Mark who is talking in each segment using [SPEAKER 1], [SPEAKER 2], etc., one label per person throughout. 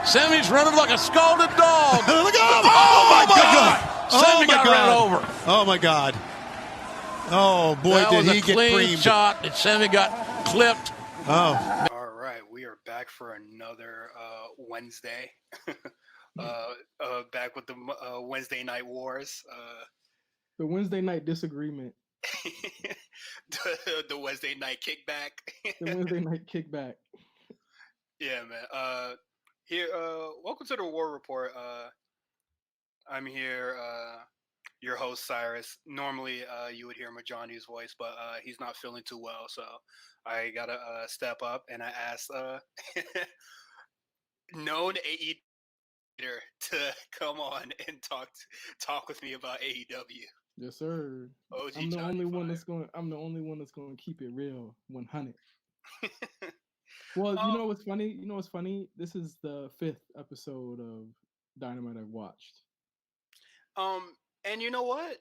[SPEAKER 1] Sammy's running like a scalded dog.
[SPEAKER 2] Look out! Oh, my God!
[SPEAKER 1] Sammy got run over.
[SPEAKER 2] Oh, my God. Oh, boy,
[SPEAKER 1] that
[SPEAKER 2] did
[SPEAKER 1] was
[SPEAKER 2] he
[SPEAKER 1] a
[SPEAKER 2] get
[SPEAKER 1] clean
[SPEAKER 2] creamed.
[SPEAKER 1] shot, and Sammy got clipped.
[SPEAKER 2] Oh.
[SPEAKER 3] All right, we are back for another Wednesday. Back with the Wednesday Night Wars.
[SPEAKER 4] The Wednesday night disagreement.
[SPEAKER 3] the Wednesday Night Kickback.
[SPEAKER 4] The Wednesday night kickback.
[SPEAKER 3] Yeah, man. Here, welcome to the War Report. I'm here, your host Cyrus. Normally, you would hear Murjani's voice, but he's not feeling too well, so I gotta step up. And I asked known AEW to come on and talk with me about AEW.
[SPEAKER 4] Yes, sir.
[SPEAKER 3] OG
[SPEAKER 4] I'm the only
[SPEAKER 3] Johnny
[SPEAKER 4] one
[SPEAKER 3] 5.
[SPEAKER 4] that's going. I'm the only one that's going to keep it real, 100. Well, you know what's funny? You know what's funny? This is the 5th episode of Dynamite I've watched.
[SPEAKER 3] And you know what?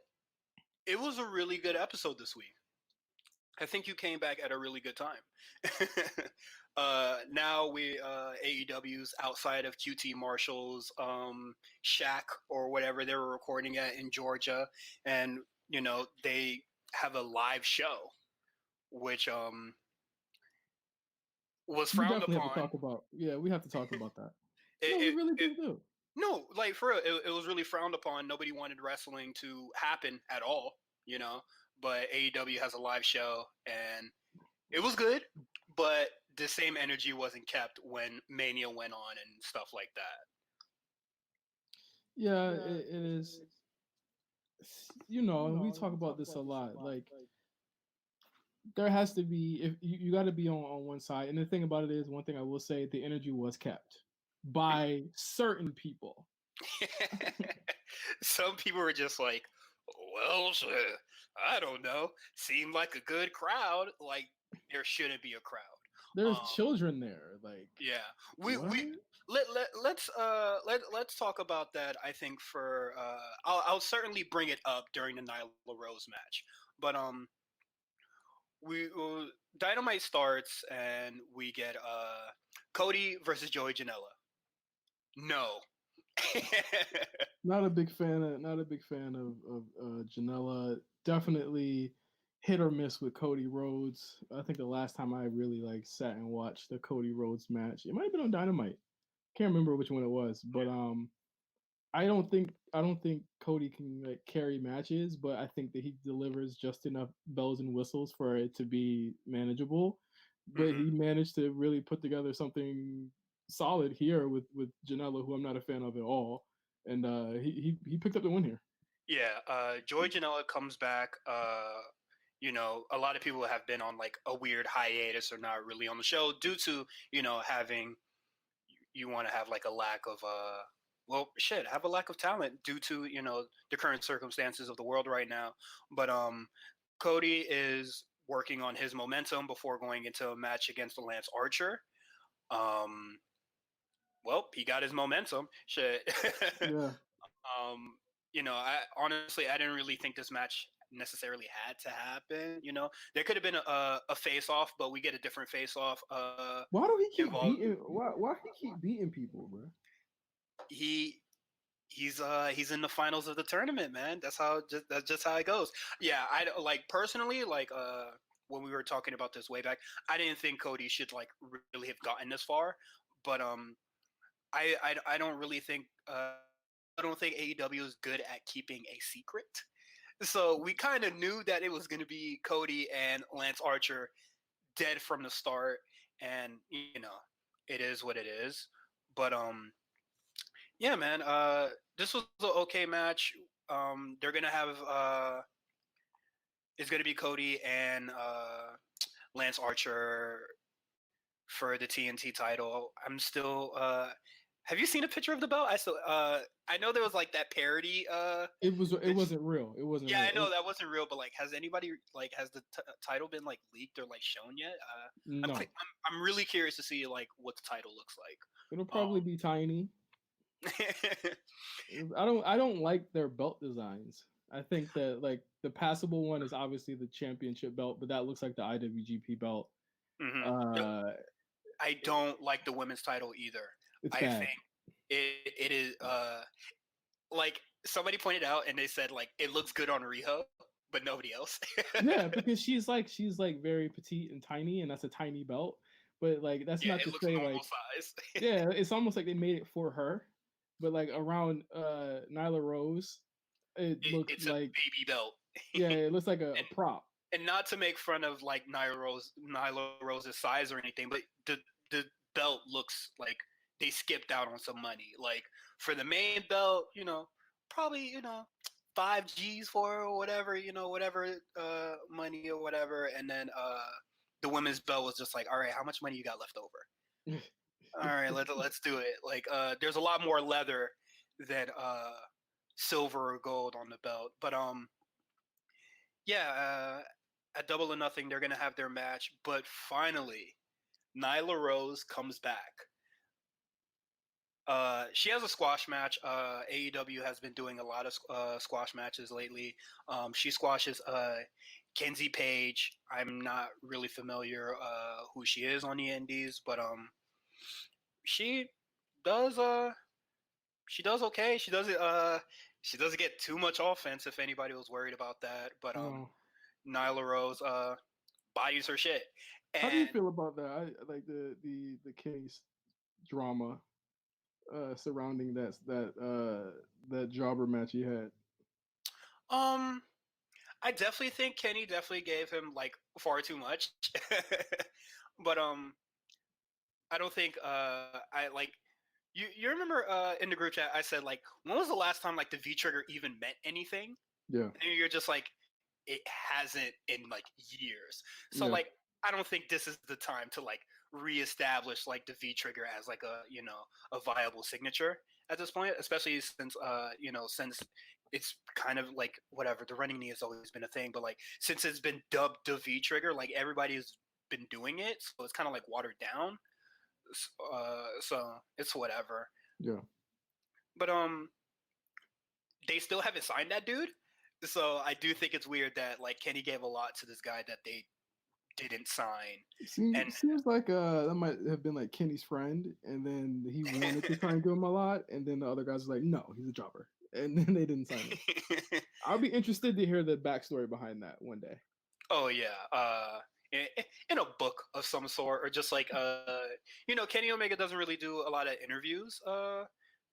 [SPEAKER 3] It was a really good episode this week. I think you came back at a really good time. Now we AEW's outside of QT Marshall's shack or whatever they were recording at in Georgia, and you know they have a live show, which was
[SPEAKER 4] We
[SPEAKER 3] frowned
[SPEAKER 4] definitely
[SPEAKER 3] upon.
[SPEAKER 4] have to talk about. Yeah, we have to talk about that.
[SPEAKER 3] It-
[SPEAKER 4] we
[SPEAKER 3] it-
[SPEAKER 4] really
[SPEAKER 3] it-
[SPEAKER 4] do.
[SPEAKER 3] No, like for real, it was really frowned upon. Nobody wanted wrestling to happen at all, you know. But AEW has a live show, and it was good. But the same energy wasn't kept when Mania went on and stuff like that.
[SPEAKER 4] Yeah, it is. You know, and we talk about this a lot. Like, there has to be, if you got to be on one side. And the thing about it is, one thing I will say, the energy was kept by certain people.
[SPEAKER 3] Some people were just like, well, I don't know. Seemed like a good crowd. Like, there shouldn't be a crowd.
[SPEAKER 4] There's children there. Like,
[SPEAKER 3] Yeah, let's talk about that. I think for I'll certainly bring it up during the Nyla Rose match, but Dynamite starts and we get Cody versus Joey Janela. No.
[SPEAKER 4] not a big fan of Janela. Definitely hit or miss with Cody Rhodes. I think the last time I really like sat and watched the Cody Rhodes match, it might have been on Dynamite. Can't remember which one it was, but I don't think Cody can like carry matches, but I think that he delivers just enough bells and whistles for it to be manageable. But he managed to really put together something solid here with Janela, who I'm not a fan of at all, and he picked up the win here.
[SPEAKER 3] Yeah, Joey Janela comes back. You know, a lot of people have been on like a weird hiatus or not really on the show due to, you know, having, you want to have like a lack of have a lack of talent due to, you know, the current circumstances of the world right now. But Cody is working on his momentum before going into a match against Lance Archer. Well, he got his momentum. Shit.
[SPEAKER 4] Yeah.
[SPEAKER 3] You know, I didn't really think this match necessarily had to happen. You know, there could have been a face off, but we get a different face off.
[SPEAKER 4] Why do he keep beating? Why he keep beating people, bro?
[SPEAKER 3] He's in the finals of the tournament, man. That's just how it goes. Yeah, I like personally, like when we were talking about this way back, I didn't think Cody should like really have gotten this far, but I don't really think I don't think AEW is good at keeping a secret. So we kind of knew that it was going to be Cody and Lance Archer dead from the start, and you know, it is what it is. But yeah, man, this was an okay match. They're gonna have it's gonna be Cody and Lance Archer for the TNT title. I'm still. Have you seen a picture of the belt? I know there was like that parody.
[SPEAKER 4] It wasn't real. It wasn't.
[SPEAKER 3] Yeah,
[SPEAKER 4] real.
[SPEAKER 3] I know that wasn't real, but like, has anybody like has the title been like leaked or like shown yet?
[SPEAKER 4] No.
[SPEAKER 3] I'm really curious to see like what the title looks like.
[SPEAKER 4] It'll probably be tiny. I don't like their belt designs. I think that like the passable one is obviously the championship belt, but that looks like the IWGP belt.
[SPEAKER 3] I don't like the women's title either.
[SPEAKER 4] It's
[SPEAKER 3] I
[SPEAKER 4] bad.
[SPEAKER 3] think it is like somebody pointed out and they said like it looks good on Riho, but nobody else.
[SPEAKER 4] Yeah, because she's like very petite and tiny, and that's a tiny belt. But like that's
[SPEAKER 3] Yeah,
[SPEAKER 4] not
[SPEAKER 3] it
[SPEAKER 4] to
[SPEAKER 3] looks
[SPEAKER 4] say
[SPEAKER 3] normal
[SPEAKER 4] like
[SPEAKER 3] size.
[SPEAKER 4] yeah, it's almost like they made it for her. But like around Nyla Rose, it looks
[SPEAKER 3] It's a
[SPEAKER 4] like
[SPEAKER 3] baby belt.
[SPEAKER 4] yeah, it looks like a
[SPEAKER 3] and
[SPEAKER 4] prop.
[SPEAKER 3] and not to make fun of like Nyla Rose's size or anything, but the belt looks like they skipped out on some money. Like for the main belt, probably 5 G's for or whatever, whatever money or whatever, and then the women's belt was just like, all right, how much money you got left over? All right, let's do it. Like there's a lot more leather than silver or gold on the belt, but yeah, at Double or Nothing, they're gonna have their match, but finally, Nyla Rose comes back. She has a squash match. AEW has been doing a lot of squash matches lately. She squashes Kenzie Page. I'm not really familiar who she is on the Indies, but she does she does okay. She doesn't get too much offense if anybody was worried about that, but
[SPEAKER 4] No.
[SPEAKER 3] Nyla Rose bodies her shit.
[SPEAKER 4] How do you
[SPEAKER 3] And
[SPEAKER 4] feel about that? I like the case drama surrounding that jobber match he had.
[SPEAKER 3] um I definitely think Kenny definitely gave him like far too much. But I don't think I like you remember in the group chat I said like when was the last time like the V trigger even meant anything?
[SPEAKER 4] Yeah.
[SPEAKER 3] And you're just like it hasn't in like years. So
[SPEAKER 4] Yeah.
[SPEAKER 3] like I don't think this is the time to like reestablish like the V trigger as like a a viable signature at this point, especially since since it's kind of like whatever the running knee has always been a thing, but like since it's been dubbed the V trigger, like everybody's been doing it, so it's kind of like watered down. So it's whatever.
[SPEAKER 4] Yeah.
[SPEAKER 3] But they still haven't signed that dude. So I do think it's weird that like Kenny gave a lot to this guy that they didn't sign. And
[SPEAKER 4] Seems like that might have been like Kenny's friend, and then he wanted to try and give him a lot, and then the other guys were like, "No, he's a jobber," and then they didn't sign him. I'll be interested to hear the backstory behind that one day.
[SPEAKER 3] oh yeah, in a book of some sort, or just like Kenny Omega doesn't really do a lot of interviews.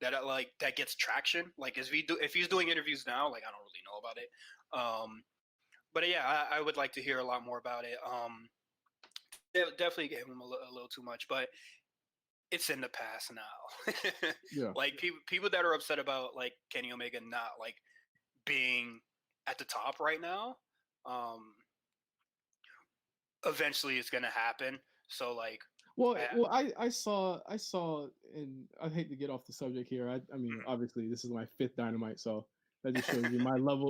[SPEAKER 3] That gets traction. Like if he's doing interviews now, like I don't really know about it. But yeah, I would like to hear a lot more about it. Definitely gave him a little too much, but it's in the past now.
[SPEAKER 4] Yeah.
[SPEAKER 3] Like people that are upset about like Kenny Omega not like being at the top right now. Eventually, it's gonna happen. So like,
[SPEAKER 4] Well, I saw, and I hate to get off the subject here. I mean, obviously, this is my fifth Dynamite, so that just shows you my level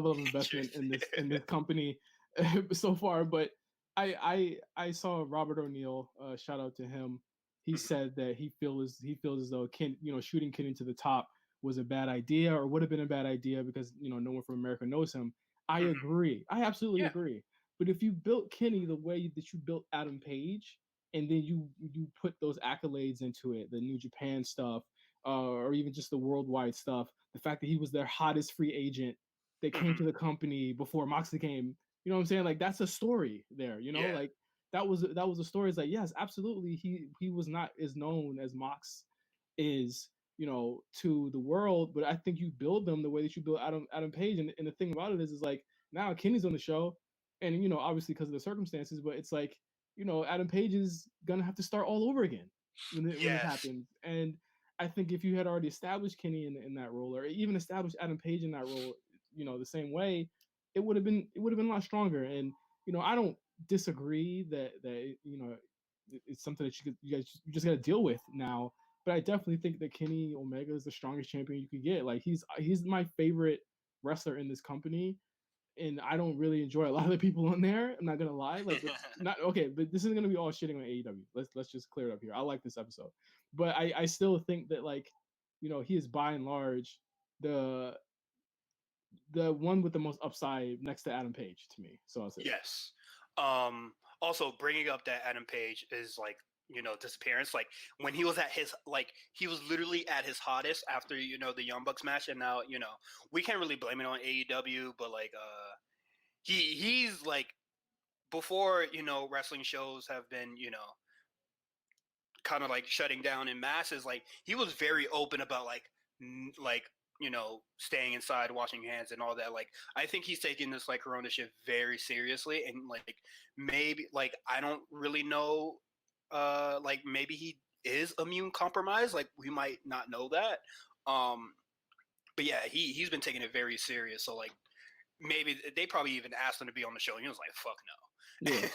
[SPEAKER 4] of investment in this company so far. But I saw Robert O'Neill. Shout out to him. He said that he feels as though shooting Kenny to the top was a bad idea, or would have been a bad idea because no one from America knows him. I agree. I absolutely agree. But if you built Kenny the way that you built Adam Page, and then you put those accolades into it, the New Japan stuff, or even just the worldwide stuff, the fact that he was their hottest free agent that came to the company before Moxley came, you know what I'm saying? Like that's a story there, like that was a story. It's like yes, absolutely, he was not as known as Mox is, to the world, but I think you build them the way that you build Adam Page, and the thing about it is like now Kenny's on the show. And obviously because of the circumstances, but it's like Adam Page is gonna have to start all over again when it happens. And I think if you had already established Kenny in that role, or even established Adam Page in that role, the same way, it would have been a lot stronger. And I don't disagree that it's something that you just got to deal with now. But I definitely think that Kenny Omega is the strongest champion you could get. Like he's my favorite wrestler in this company, and I don't really enjoy a lot of the people on there. I'm not gonna lie, like it's not okay, but this isn't gonna be all shitting on AEW. Let's just clear it up here. I like this episode, but I still think that like he is by and large the one with the most upside next to Adam Page to me. So I'll say
[SPEAKER 3] yes. Also, bringing up that Adam Page is like disappearance. Like when he was at his he was literally at his hottest after the Young Bucks match, and now we can't really blame it on AEW, but he's like before wrestling shows have been kind of like shutting down in masses. Like he was very open about staying inside, washing hands, and all that. Like I think he's taking this like Corona shit very seriously, and like maybe like I don't really know, like maybe he is immune compromised. Like we might not know that. But yeah, he's been taking it very serious. So like maybe they probably even asked him to be on the show, and he was like, "Fuck no."
[SPEAKER 4] Yeah.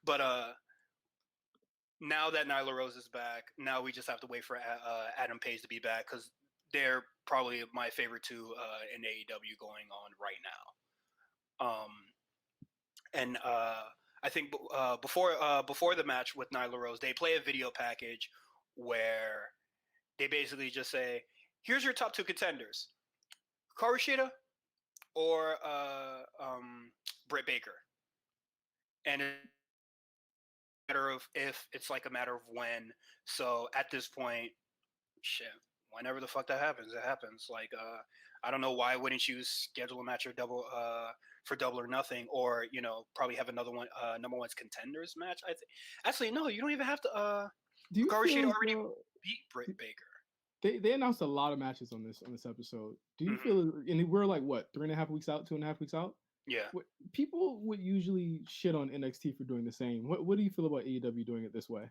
[SPEAKER 3] But now that Nyla Rose is back, now we just have to wait for Adam Page to be back, because they're probably my favorite two in AEW going on right now. And I think before the match with Nyla Rose, they play a video package where they basically just say, "Here's your top two contenders: Karushida or Britt Baker," and matter of if, it's like a matter of when. So at this point, shit, whenever the fuck that happens, it happens. Like I don't know, why wouldn't you schedule a match or for Double or Nothing, or probably have another one, number one's contenders match. Actually no, you don't even have to.
[SPEAKER 4] Do you
[SPEAKER 3] Karushida
[SPEAKER 4] feel
[SPEAKER 3] already beat Britt Baker.
[SPEAKER 4] They announced a lot of matches on this episode. Do you
[SPEAKER 3] Mhm.
[SPEAKER 4] feel, and we're like what, 3.5 weeks out, 2.5 weeks out?
[SPEAKER 3] Yeah.
[SPEAKER 4] People would usually shit on NXT for doing the same. What do you feel about AEW doing it this way?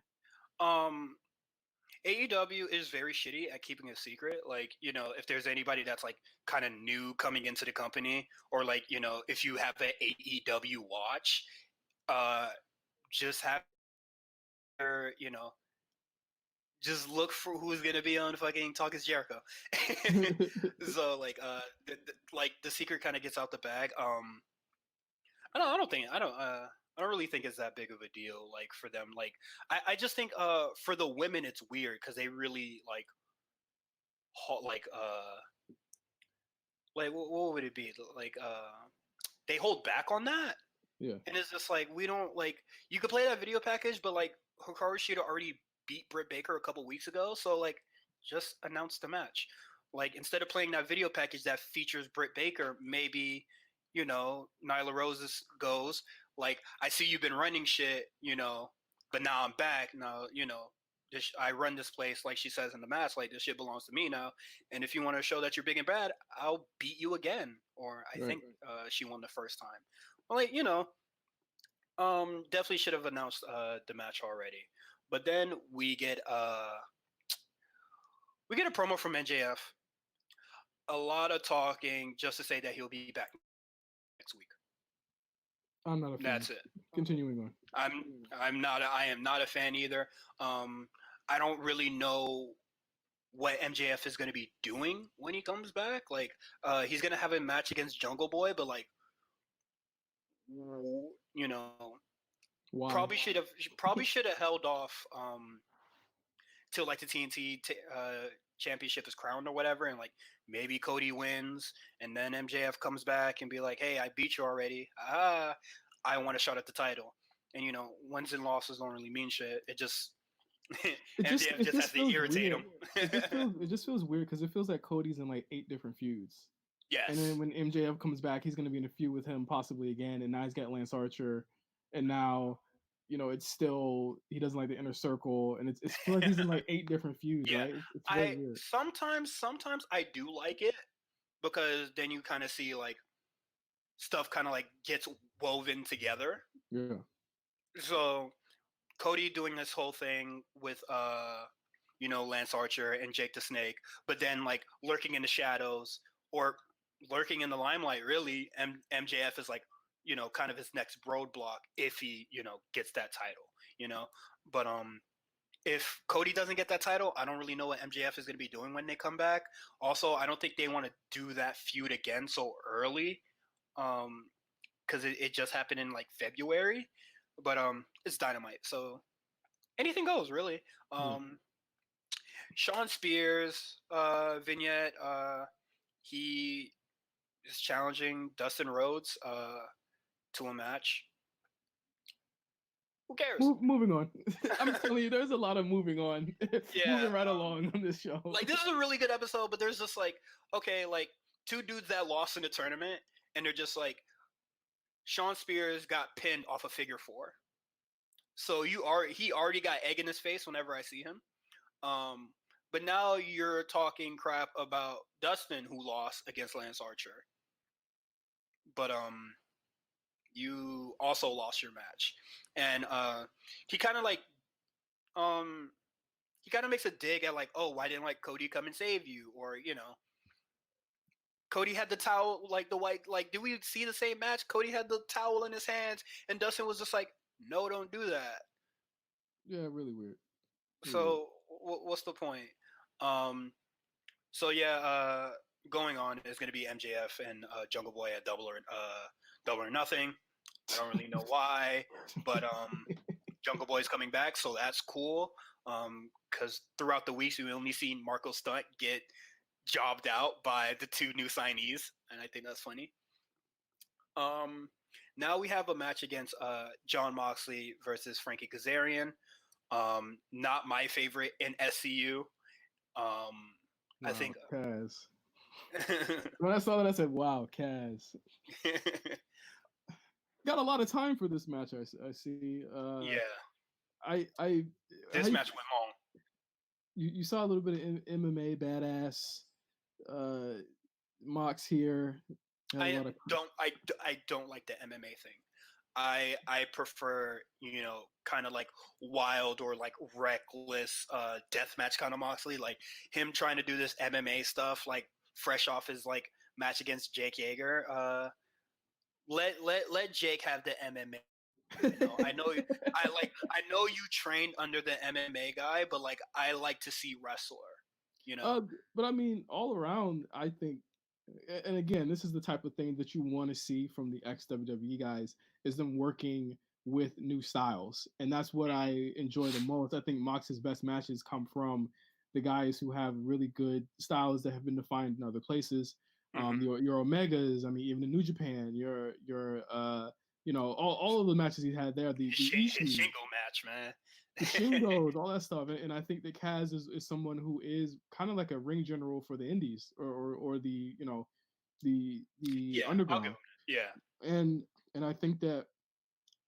[SPEAKER 3] AEW is very shitty at keeping a secret. Like, if there's anybody that's like kind of new coming into the company, or like, if you have an AEW watch, just have your, just look for who's gonna be on fucking Talk Is Jericho. So like, like the secret kind of gets out the bag. I don't really think it's that big of a deal, like for them. Like I just think for the women it's weird, because they really like what would it be, like they hold back on that.
[SPEAKER 4] Yeah.
[SPEAKER 3] And it's just like, we don't, like, you could play that video package, but like Hikaru Shida already beat Britt Baker a couple weeks ago, so like just announce the match. Like instead of playing that video package that features Britt Baker, maybe Nyla Rose goes like, "I see you've been running shit, but now I'm back. Now I run this place," like she says in the match, like, "This shit belongs to me now. And if you want to show that you're big and bad, I'll beat you again." Or I think she won the first time. Well, like definitely should have announced the match already. But then we get a promo from MJF. A lot of talking just to say that he'll be back next week.
[SPEAKER 4] I'm not a fan.
[SPEAKER 3] That's it.
[SPEAKER 4] Continuing on.
[SPEAKER 3] I am not a fan either. I don't really know what MJF is going to be doing when he comes back. Like, he's going to have a match against Jungle Boy, but like,
[SPEAKER 4] Why?
[SPEAKER 3] probably should have held off till like the TNT championship is crowned or whatever, and like maybe Cody wins, and then MJF comes back and be like, "Hey, I beat you already. I want a shot at the title." And wins and losses don't really mean shit. It just MJF just has to irritate him.
[SPEAKER 4] It just feels weird, because it feels like Cody's in like 8 different feuds.
[SPEAKER 3] Yes.
[SPEAKER 4] And then when MJF comes back, he's going to be in a feud with him possibly again, and now he's got Lance Archer, and now it's still, he doesn't like the Inner Circle, and it's like he's in like 8 different feuds, right? It's very weird.
[SPEAKER 3] Sometimes I do like it, because then you kind of see like stuff kind of like gets woven together.
[SPEAKER 4] Yeah.
[SPEAKER 3] So Cody doing this whole thing with Lance Archer and Jake the Snake, but then like lurking in the shadows, or lurking in the limelight, really, MJF is like, kind of his next roadblock if he, gets that title, But if Cody doesn't get that title, I don't really know what MJF is going to be doing when they come back. Also, I don't think they want to do that feud again so early, because it just happened in like February. But it's Dynamite, so anything goes, really. Sean Spears vignette. He is challenging Dustin Rhodes to a match. Who cares?
[SPEAKER 4] Moving on. I'm telling you, there's a lot of moving on. Moving right along on this show.
[SPEAKER 3] Like, this is a really good episode, but there's just like, okay, like 2 dudes that lost in the tournament, and they're just like, Sean Spears got pinned off a figure 4. So he already got egg in his face whenever I see him. But now you're talking crap about Dustin, who lost against Lance Archer. But you also lost your match. And he kind of like he kind of makes a dig at like, oh, why didn't like Cody come and save you? Or, you know, Cody had the towel, like the white, like, did we see the same match? Cody had the towel in his hands, and Dustin was just like, no, don't do that.
[SPEAKER 4] Yeah, really weird.
[SPEAKER 3] So what's the point? So yeah, going on is going to be MJF and Jungle Boy at Double or Nothing. I don't really know why, but Jungle Boy's coming back, so that's cool. Because throughout the weeks we only seen Marco Stunt get jobbed out by the 2 new signees, and I think that's funny. Now we have a match against Jon Moxley versus Frankie Kazarian. Not my favorite in SCU. I think
[SPEAKER 4] Kaz. When I saw that, I said, "Wow, Kaz." Got a lot of time for this match. I see.
[SPEAKER 3] Yeah.
[SPEAKER 4] This
[SPEAKER 3] match went long.
[SPEAKER 4] You saw a little bit of MMA badass. Mox here.
[SPEAKER 3] I don't like the MMA thing. I prefer, you know, kind of like wild or like reckless deathmatch kind of Moxley, like him trying to do this MMA stuff like fresh off his like match against Jake Yeager. Let Jake have the MMA. You know, I know you trained under the MMA guy, but like I like to see wrestler, you know.
[SPEAKER 4] But I mean, all around, I think, and again, this is the type of thing that you want to see from the ex-WWE guys, is them working with new styles, and that's what I enjoy the most. I think Mox's best matches come from the guys who have really good styles that have been defined in other places. Your Omegas, I mean, even in New Japan, your you know, all of the matches he had there, the
[SPEAKER 3] Shingo match, man.
[SPEAKER 4] The Shingos, all that stuff, and I think that Kaz is someone who is kind of like a ring general for the Indies or the, you know, the underground. And I think that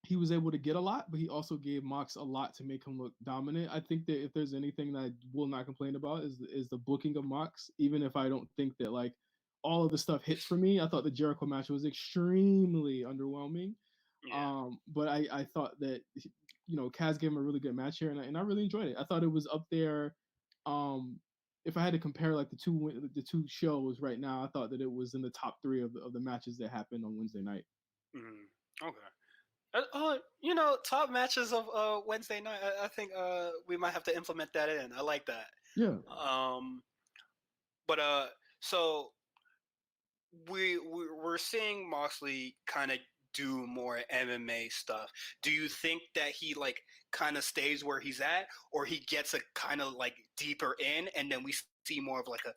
[SPEAKER 4] he was able to get a lot, but he also gave Mox a lot to make him look dominant. I think that if there's anything that I will not complain about is the booking of Mox, even if I don't think that like all of the stuff hits for me. I thought the Jericho match was extremely underwhelming.
[SPEAKER 3] Yeah.
[SPEAKER 4] But I thought that, you know, Kaz gave him a really good match here, and I really enjoyed it. I thought it was up there. If I had to compare like the two shows right now, I thought that it was in the top 3 of the matches that happened on Wednesday night.
[SPEAKER 3] Okay. You know, top matches of Wednesday night. I think we might have to implement that in. I like that.
[SPEAKER 4] Yeah.
[SPEAKER 3] But so we're seeing Moxley kind of do more MMA stuff. Do you think that he like kind of stays where he's at, or he gets a kind of like deeper in, and then we see more of like a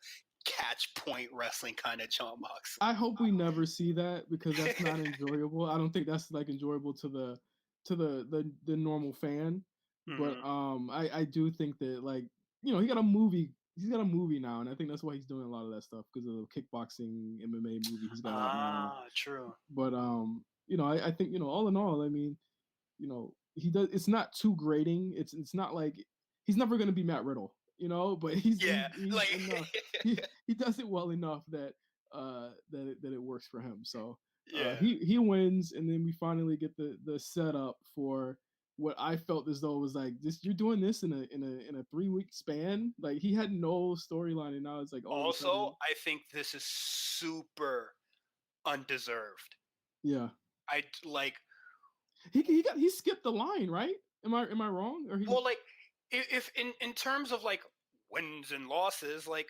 [SPEAKER 3] catch point wrestling kind of Jon Moxley?
[SPEAKER 4] I hope we never see that, because that's not enjoyable. I don't think that's like enjoyable to the normal fan. But I do think that, like, you know, he's got a movie now, and I think that's why he's doing a lot of that stuff, because of the kickboxing MMA movie he's got out now.
[SPEAKER 3] True.
[SPEAKER 4] But you know, I think, you know, all in all, I mean, you know, he does. It's not too grating. It's not like he's never going to be Matt Riddle, you know. But he's like enough, he does it well enough that that it works for him. So he wins, and then we finally get the setup for what I felt as though it was like, this, you're doing this in a 3-week span. Like, he had no storyline, and now it's like,
[SPEAKER 3] also, I think this is super undeserved.
[SPEAKER 4] Yeah.
[SPEAKER 3] I like
[SPEAKER 4] he skipped the line, right? Am I wrong? Or
[SPEAKER 3] well, like, if in terms of like wins and losses, like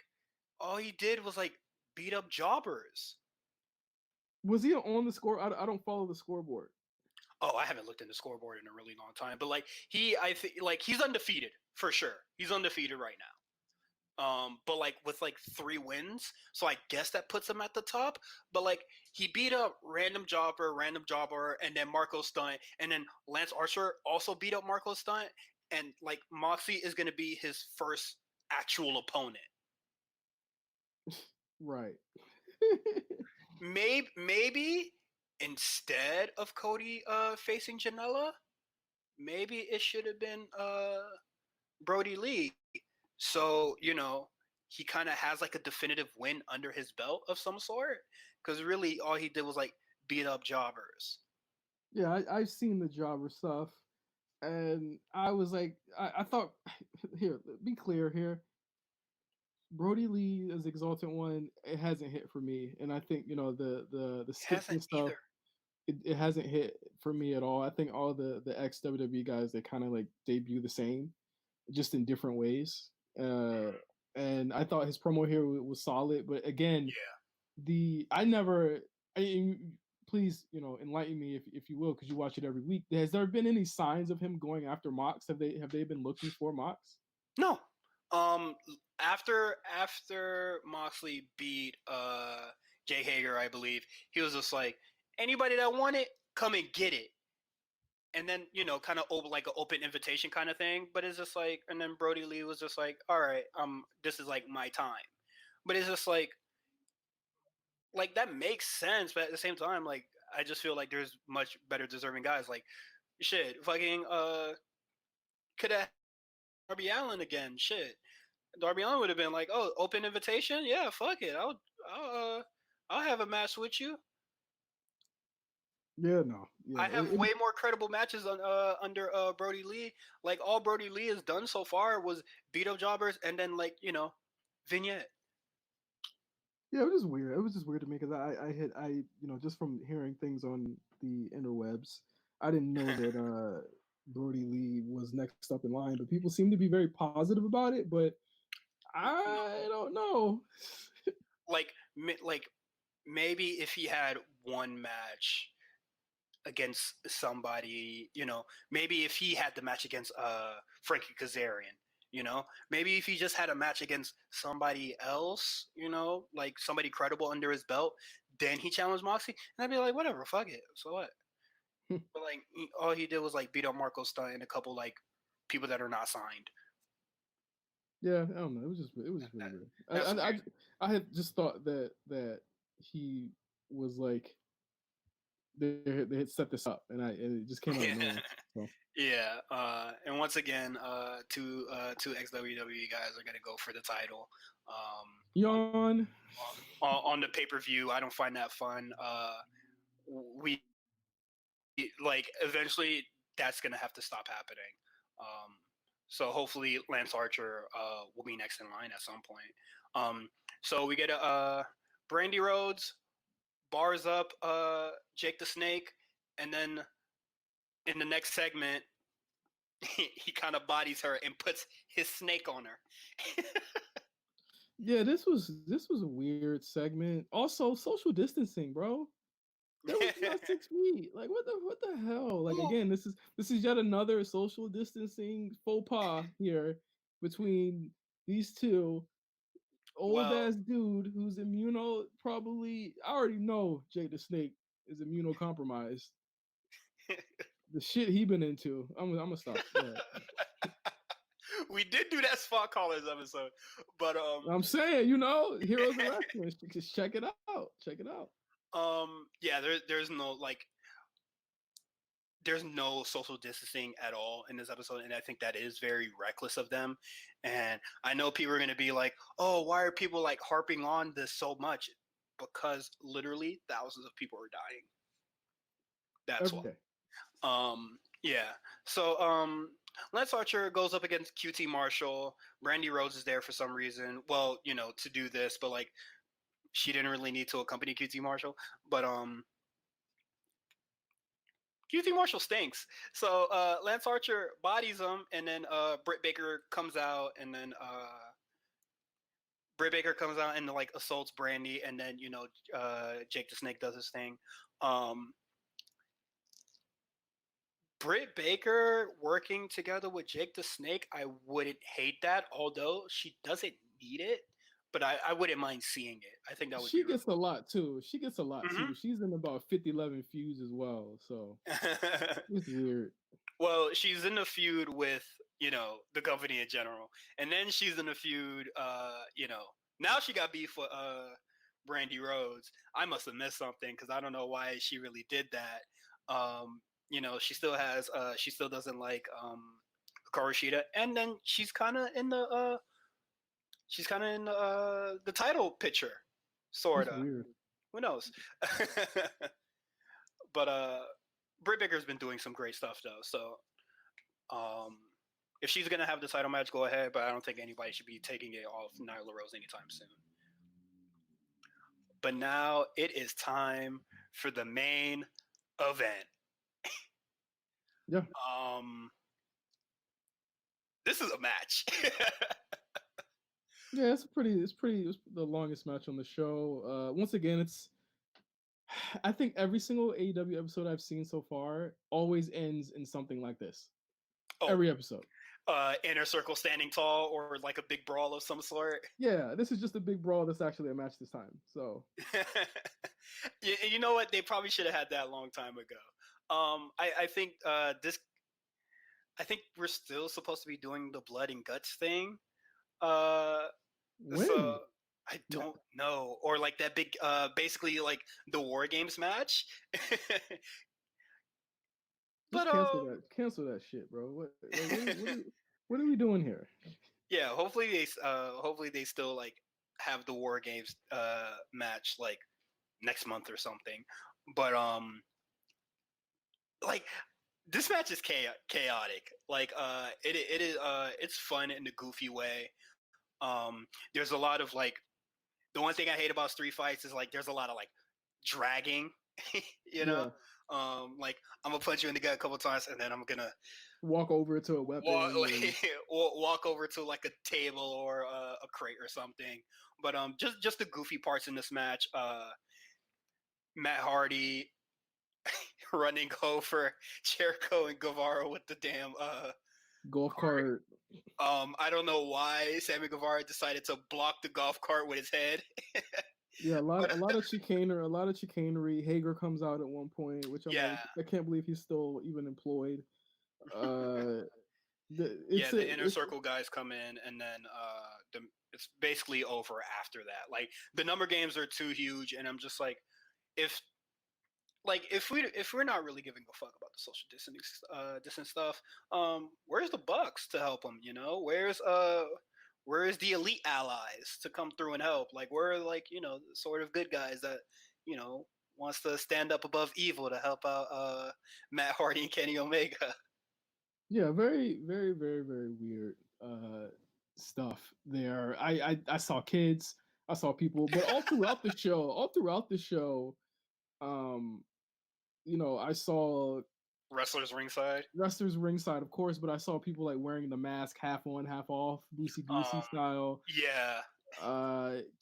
[SPEAKER 3] all he did was like beat up jobbers.
[SPEAKER 4] Was he on the score? I don't follow the scoreboard.
[SPEAKER 3] Oh, I haven't looked at the scoreboard in a really long time, but like I think like he's undefeated for sure. He's undefeated right now. But like with like 3 wins, so I guess that puts him at the top. But like he beat up random jobber, and then Marco Stunt, and then Lance Archer also beat up Marco Stunt, and like Moxley is gonna be his first actual opponent.
[SPEAKER 4] Right.
[SPEAKER 3] Maybe instead of Cody facing Janela, maybe it should have been Brody Lee. So, he kind of has like a definitive win under his belt of some sort. Because really, all he did was like beat up jobbers.
[SPEAKER 4] Yeah, I've seen the jobber stuff, and I was like, I thought, here, be clear here. Brody Lee as Exalted One, it hasn't hit for me, and I think the stick stuff, it hasn't hit for me at all. I think all the ex WWE guys, they kind of like debut the same, just in different ways. And I thought his promo here was solid, but again, please enlighten me if you will, because you watch it every week. Has there been any signs of him going after Mox? Have they been looking for Mox?
[SPEAKER 3] No. After Moxley beat Jay Hager, I believe, he was just like, anybody that want it, come and get it. And then, kind of like an open invitation kind of thing. But it's just like, and then Brody Lee was just like, all right, this is like my time. But it's just like that makes sense. But at the same time, like, I just feel like there's much better deserving guys. Like, shit, fucking, could have Darby Allin again. Shit. Darby Allin would have been like, oh, open invitation? Yeah, fuck it. I'll have a match with you.
[SPEAKER 4] Yeah, no. Yeah.
[SPEAKER 3] I have way more credible matches under Brody Lee. Like, all Brody Lee has done so far was beat up jobbers and then, like, vignette.
[SPEAKER 4] Yeah, it was just weird. It was just weird to me because I just from hearing things on the interwebs, I didn't know that Brody Lee was next up in line, but people seem to be very positive about it. But I don't know.
[SPEAKER 3] like maybe if he had one match against somebody, maybe if he had the match against Frankie Kazarian, maybe if he just had a match against somebody else, like somebody credible under his belt, then he challenged Moxley, and I'd be like, whatever, fuck it, so what? But like, all he did was like beat up Marco Stunt and a couple like people that are not signed.
[SPEAKER 4] Yeah, I don't know. It was just really weird. I had just thought that he was like they had set this up, and it just came out of nowhere. So.
[SPEAKER 3] Yeah, and once again, two ex-WWE guys are gonna go for the title.
[SPEAKER 4] Yawn.
[SPEAKER 3] On the pay-per-view, I don't find that fun. We like eventually that's gonna have to stop happening. So hopefully Lance Archer will be next in line at some point. So we get Brandy Rhodes bars up Jake the Snake, and then in the next segment, he kind of bodies her and puts his snake on her.
[SPEAKER 4] Yeah, this was a weird segment. Also, social distancing, bro. That was not 6 feet. Like, what the hell? Like, again, this is yet another social distancing faux pas here between these two. Old ass dude who's probably. I already know Jake the Snake is immunocompromised. The shit he been into. I'm gonna stop.
[SPEAKER 3] We did do that Spot Callers episode, but
[SPEAKER 4] I'm saying, Heroes of Wrestling. Just check it out. Check it out.
[SPEAKER 3] Yeah, there's no social distancing at all in this episode, and I think that is very reckless of them. And I know people are going to be like, oh, why are people like harping on this so much? Because literally thousands of people are dying. That's why. Yeah. So Lance Archer goes up against QT Marshall. Brandy Rhodes is there for some reason. Well, to do this, but like she didn't really need to accompany QT Marshall. But QT Marshall stinks. So Lance Archer bodies him, and then Britt Baker comes out, and then like assaults Brandy, and then Jake the Snake does his thing. Britt Baker working together with Jake the Snake, I wouldn't hate that, although she doesn't need it, but I wouldn't mind seeing it. I think that would be
[SPEAKER 4] She
[SPEAKER 3] really
[SPEAKER 4] gets a lot too. She gets a lot
[SPEAKER 3] cool.
[SPEAKER 4] too. She's in about 50-11 feuds as well. So
[SPEAKER 3] Mhm.
[SPEAKER 4] it's weird.
[SPEAKER 3] Well, she's in a feud with, the company in general. And then she's in a feud, now she got beef with Brandy Rhodes. I must have missed something because I don't know why she really did that. She still doesn't like Karushita. And then she's kind of in the title picture, sort
[SPEAKER 4] It's
[SPEAKER 3] of.
[SPEAKER 4] weird.
[SPEAKER 3] Who knows? But Britt Baker's been doing some great stuff though. So um, if she's gonna have the title match, go ahead. But I don't think anybody should be taking it off Nyla Rose anytime soon. But now it is time for the main event.
[SPEAKER 4] Yeah.
[SPEAKER 3] This is a match.
[SPEAKER 4] Yeah, it's the longest match on the show. Once again, I think every single AEW episode I've seen so far always ends in something like this.
[SPEAKER 3] Oh,
[SPEAKER 4] every episode.
[SPEAKER 3] Inner circle standing tall or like a big brawl of some sort.
[SPEAKER 4] Yeah, this is just a big brawl that's actually a match this time. So
[SPEAKER 3] you know what? They probably should have had that a long time ago. I think I think we're still supposed to be doing the blood and guts thing.
[SPEAKER 4] when?
[SPEAKER 3] So I don't know. Or like that big basically like the War Games match.
[SPEAKER 4] Just cancel that shit, bro. What are we doing here?
[SPEAKER 3] Yeah, hopefully they still like have the War Games match like next month or something. But like this match is chaotic. Like it is it's fun in a goofy way. There's a lot of like the one thing I hate about street fights is like there's a lot of like dragging, you know.
[SPEAKER 4] Yeah.
[SPEAKER 3] Like I'm gonna punch you in the gut a couple times and then I'm gonna
[SPEAKER 4] walk over to a weapon.
[SPEAKER 3] Walk over to like a table or a crate or something. But just the goofy parts in this match. Matt Hardy running over Jericho and Guevara with the damn
[SPEAKER 4] golf cart.
[SPEAKER 3] I don't know why Sammy Guevara decided to block the golf cart with his head.
[SPEAKER 4] Yeah, a lot of chicanery. Hager comes out at one point, which I'm like, I can't believe he's still even employed.
[SPEAKER 3] The inner circle guys come in, and then it's basically over after that. Like the number games are too huge, and I'm just like, if we're not really giving a fuck about the social distance stuff, where's the Bucks to help them? You know, where's the elite allies to come through and help? Like we're like sort of good guys that wants to stand up above evil to help out Matt Hardy and Kenny Omega.
[SPEAKER 4] Yeah, very, very, very, very weird stuff there. I saw kids, I saw people, but all throughout the show, I saw
[SPEAKER 3] wrestlers ringside,
[SPEAKER 4] of course, but I saw people like wearing the mask half on, half off, loosey goosey style.
[SPEAKER 3] Yeah.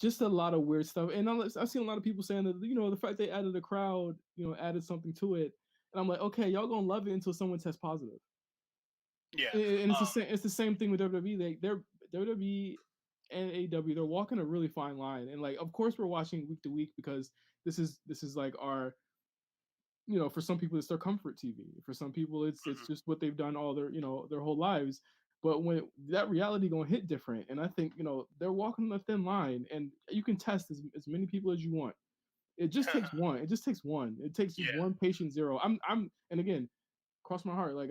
[SPEAKER 4] Just a lot of weird stuff, and I've seen a lot of people saying that the fact they added a crowd, added something to it, and I'm like, okay, y'all gonna love it until someone tests positive.
[SPEAKER 3] Yeah,
[SPEAKER 4] and it's the same thing with WWE. They're WWE and AEW. They're walking a really fine line, and like, of course, we're watching week to week because this is like our, for some people it's their comfort TV. For some people it's just what they've done all their whole lives. But when that reality gonna hit different, and I think they're walking a thin line, and you can test as many people as you want. It just takes one. It just takes one. It takes one patient zero. And again, cross my heart, like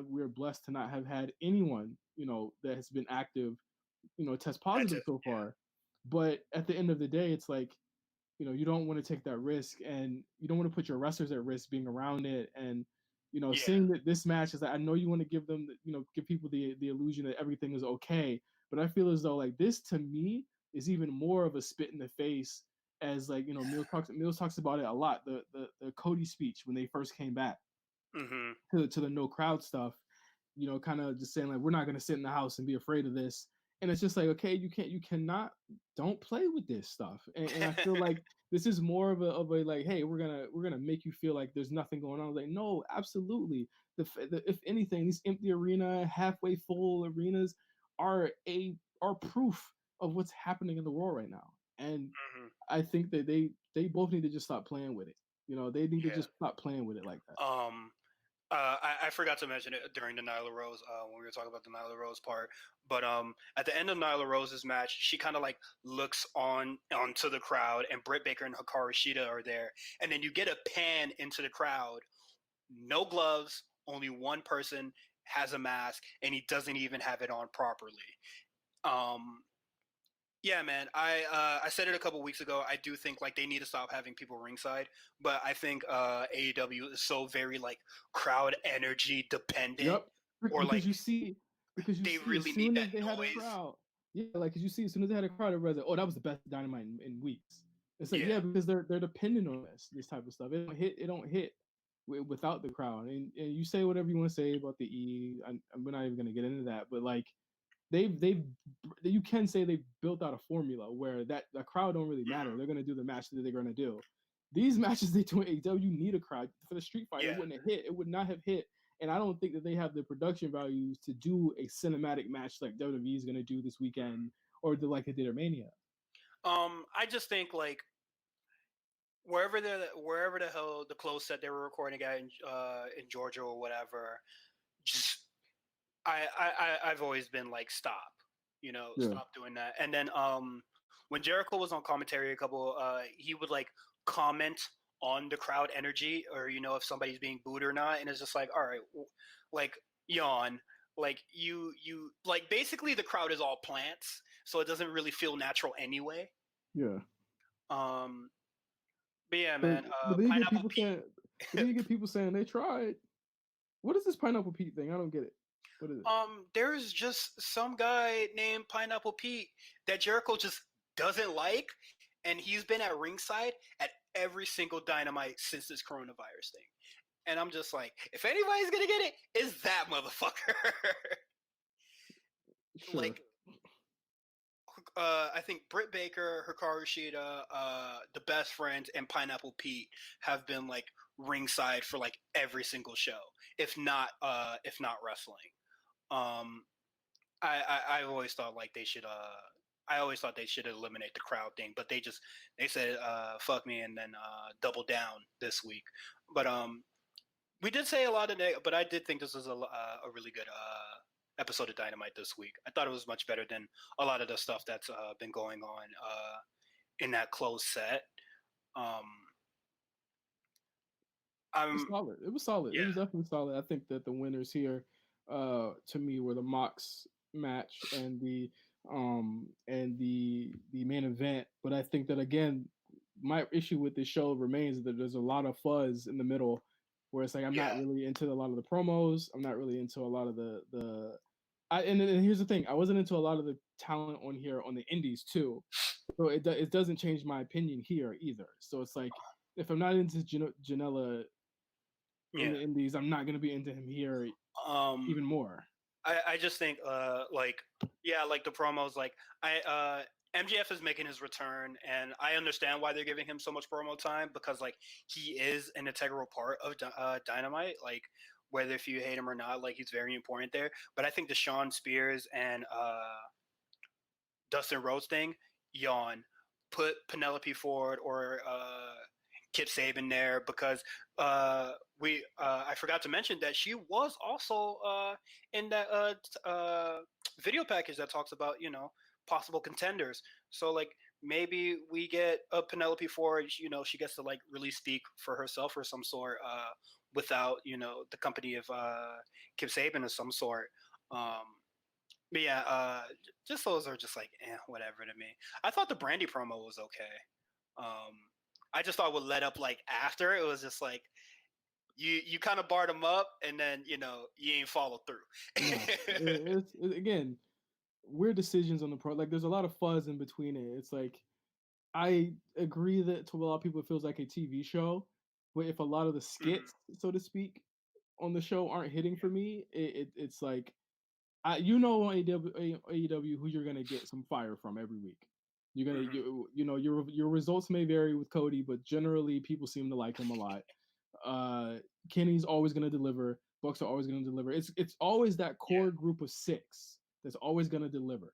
[SPEAKER 4] we're blessed to not have had anyone that has been active test positive so far. But at the end of the day, it's like you don't want to take that risk, and you don't want to put your wrestlers at risk being around it. And seeing that this match is like, I know you want to give them give people the illusion that everything is okay, but I feel as though like this to me is even more of a spit in the face, as like Mills talks about it a lot, the Cody speech when they first came back.
[SPEAKER 3] Mm-hmm.
[SPEAKER 4] To the no crowd stuff, kind of just saying like, we're not going to sit in the house and be afraid of this. And it's just like, okay, don't play with this stuff. And I feel like this is more of a like, hey, we're gonna make you feel like there's nothing going on. Like, no, absolutely, if anything, these empty arena, halfway full arenas are proof of what's happening in the world right now. And
[SPEAKER 3] Mhm.
[SPEAKER 4] I think that they both need to just stop playing with it. They need to
[SPEAKER 3] Yeah.
[SPEAKER 4] just stop playing with it like that.
[SPEAKER 3] I forgot to mention it during the Nyla Rose when we were talking about the Nyla Rose part. But at the end of Nyla Rose's match, she kind of like looks onto the crowd, and Britt Baker and Hikaru Shida are there, and then you get a pan into the crowd, no gloves, only one person has a mask, and he doesn't even have it on properly. Um, yeah, man. I said it a couple weeks ago. I do think like they need to stop having people ringside, but I think AEW is so very like crowd energy dependent,
[SPEAKER 4] Yep.
[SPEAKER 3] or
[SPEAKER 4] Because
[SPEAKER 3] like
[SPEAKER 4] you see,
[SPEAKER 3] they
[SPEAKER 4] as
[SPEAKER 3] really need
[SPEAKER 4] soon as
[SPEAKER 3] that
[SPEAKER 4] they had a
[SPEAKER 3] noise.
[SPEAKER 4] crowd, yeah, like because you see, as soon as they had a crowd, everybody's like, "Oh, that was the best Dynamite in weeks." It's like,
[SPEAKER 3] Yeah,
[SPEAKER 4] yeah, because they're dependent on this type of stuff. It don't hit without the crowd. And you say whatever you want to say about the we're not even gonna get into that, but like they've you can say they've built out a formula where that the crowd don't really matter.
[SPEAKER 3] mhm,
[SPEAKER 4] They're gonna do the match that they're gonna do. These matches they do in AEW, you need a crowd for the street fight. It
[SPEAKER 3] yeah.
[SPEAKER 4] wouldn't have hit. It would not have hit. And I don't think that they have the production values to do a cinematic match like WWE is gonna do this weekend or like they did at Mania.
[SPEAKER 3] I just think like wherever the hell the close set they were recording at in Georgia or whatever, just I've always been like stop,
[SPEAKER 4] Yeah.
[SPEAKER 3] stop doing that. And then when Jericho was on commentary he would like comment on the crowd energy, or if somebody's being booed or not, and it's just like, all right, like yawn, like you like basically the crowd is all plants, so it doesn't really feel natural anyway.
[SPEAKER 4] Yeah.
[SPEAKER 3] Um, but yeah,
[SPEAKER 4] But,
[SPEAKER 3] man,
[SPEAKER 4] but then you get
[SPEAKER 3] Pineapple
[SPEAKER 4] people
[SPEAKER 3] Pete.
[SPEAKER 4] saying, they tried. What is this Pineapple Pete thing? I don't get it. What is it?
[SPEAKER 3] There's just some guy named Pineapple Pete that Jericho just doesn't like, and he's been at ringside at every single Dynamite since this coronavirus thing. And I'm just like, if anybody's gonna get it, it's that motherfucker.
[SPEAKER 4] Sure.
[SPEAKER 3] Like, I think Britt Baker, Hikaru Shida, the Best Friends, and Pineapple Pete have been like ringside for like every single show, if not wrestling. Um, I've always thought like they should. I always thought they should eliminate the crowd thing, but they said fuck me and then double down this week. But we did say a lot of but I did think this was a really good episode of Dynamite this week. I thought it was much better than a lot of the stuff that's been going on in that closed set.
[SPEAKER 4] It was solid. It was solid.
[SPEAKER 3] Yeah.
[SPEAKER 4] It was definitely solid. I think that the winners here, to me, were the Mox match and the main event. But I think that again, my issue with this show remains that there's a lot of fuzz in the middle, where it's like I'm not really into a lot of the promos. I'm not really into a lot of the. And here's the thing: I wasn't into a lot of the talent on here on the indies too. So it doesn't change my opinion here either. So it's like if I'm not into Janela in the indies, I'm not gonna be into him here even more.
[SPEAKER 3] I just think like the promos, like MJF is making his return, and I understand why they're giving him so much promo time, because like he is an integral part of Dynamite, like whether if you hate him or not, like he's very important there. But I think the Shawn Spears and Dustin Rhodes thing, yawn. Put Penelope Ford or Kip Sabian there, because I forgot to mention that she was also in that video package that talks about possible contenders. So like maybe we get a Penelope Ford, she gets to like really speak for herself or some sort without the company of Kip Sabian of some sort. But yeah, just those are just like whatever to me. I thought the Brandy promo was okay. I just thought it would let up like after. It was just like you kind of barred them up, and then you ain't follow through.
[SPEAKER 4] it's again weird decisions on the pro. Like there's a lot of fuzz in between it. It's like I agree that to a lot of people it feels like a TV show, but if a lot of the skits, so to speak, on the show aren't hitting for me, it's like on AEW who you're gonna get some fire from every week. You're gonna your results may vary with Cody, but generally people seem to like him a lot. Kenny's always gonna deliver. Bucks are always going to deliver. It's always that core group of 6 that's always going to deliver.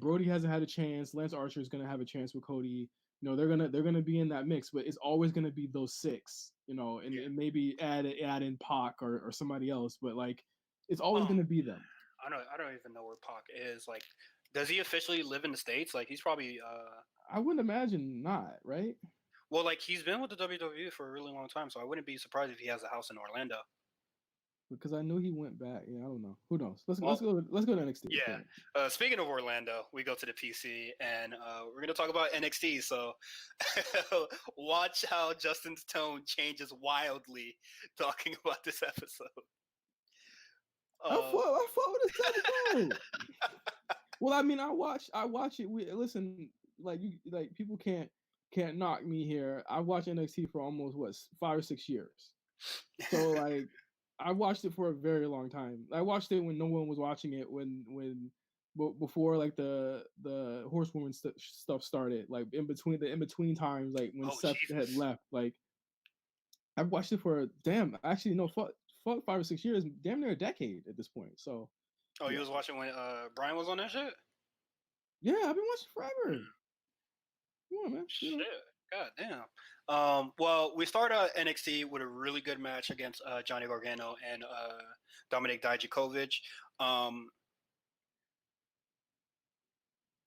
[SPEAKER 4] Brody hasn't had a chance. Lance Archer is going to have a chance with Cody. You know, they're gonna be in that mix, but it's always going to be those 6. You know, and maybe add in Pac or somebody else, but like it's always going to be them.
[SPEAKER 3] I don't even know where Pac is. Like, does he officially live in the States? Like, he's probably.
[SPEAKER 4] I wouldn't imagine not, right?
[SPEAKER 3] Well, like he's been with the WWE for a really long time, so I wouldn't be surprised if he has a house in Orlando.
[SPEAKER 4] Because I knew he went back. Yeah, I don't know. Who knows? Let's go to NXT.
[SPEAKER 3] Yeah. Speaking of Orlando, we go to the PC, and we're gonna talk about NXT. So watch how Justin's tone changes wildly talking about this episode.
[SPEAKER 4] I fought with this episode. Well, I mean, I watch it. Listen, like people can't knock me here. I watched NXT for almost 5 or 6 years. So like I watched it for a very long time. I watched it when no one was watching it, before like the Horsewoman stuff started, like in between times, like when Seth had left. Like I watched it for fuck 5 or 6 years, damn near a decade at this point. So
[SPEAKER 3] you was watching when Brian was on that shit?
[SPEAKER 4] Yeah, I've been watching forever. Come on, man.
[SPEAKER 3] Shit. God damn. Well, we start NXT with a really good match against Johnny Gargano and Dominik Dijakovic.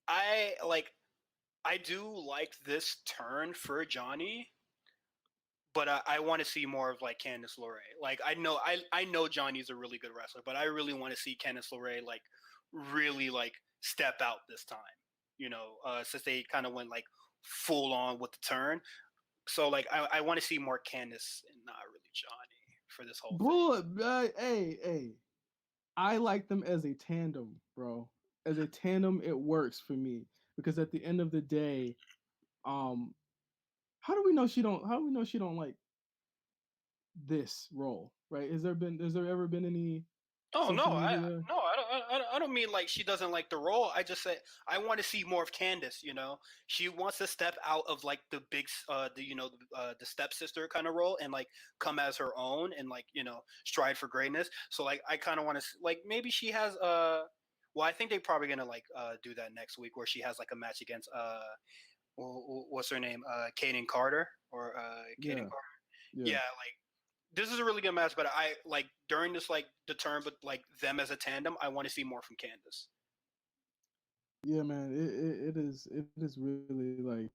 [SPEAKER 3] I do like this turn for Johnny, but I want to see more of like Candice LeRae. Like I know Johnny's a really good wrestler, but I really want to see Candice LeRae like really like step out this time. You know, since they kind of went like full on with the turn. So like I want to see more Candice and not really Johnny for this whole thing.
[SPEAKER 4] Hey. I like them as a tandem, bro. As a tandem, it works for me. Because at the end of the day, how do we know she don't like this role, right? Has there ever been any?
[SPEAKER 3] Oh no, I don't mean like she doesn't like the role. I just say I want to see more of Candice. You know, she wants to step out of like the big, the stepsister kind of role and like come as her own and like stride for greatness. So like I kind of want to like maybe she has well I think they're probably gonna like do that next week where she has like a match against what's her name Kaden Carter or Kaden Carter. Yeah, like. This is a really good match, but I like during this like the turn, but like them as a tandem, I want to see more from Candice.
[SPEAKER 4] Yeah, man, it is really like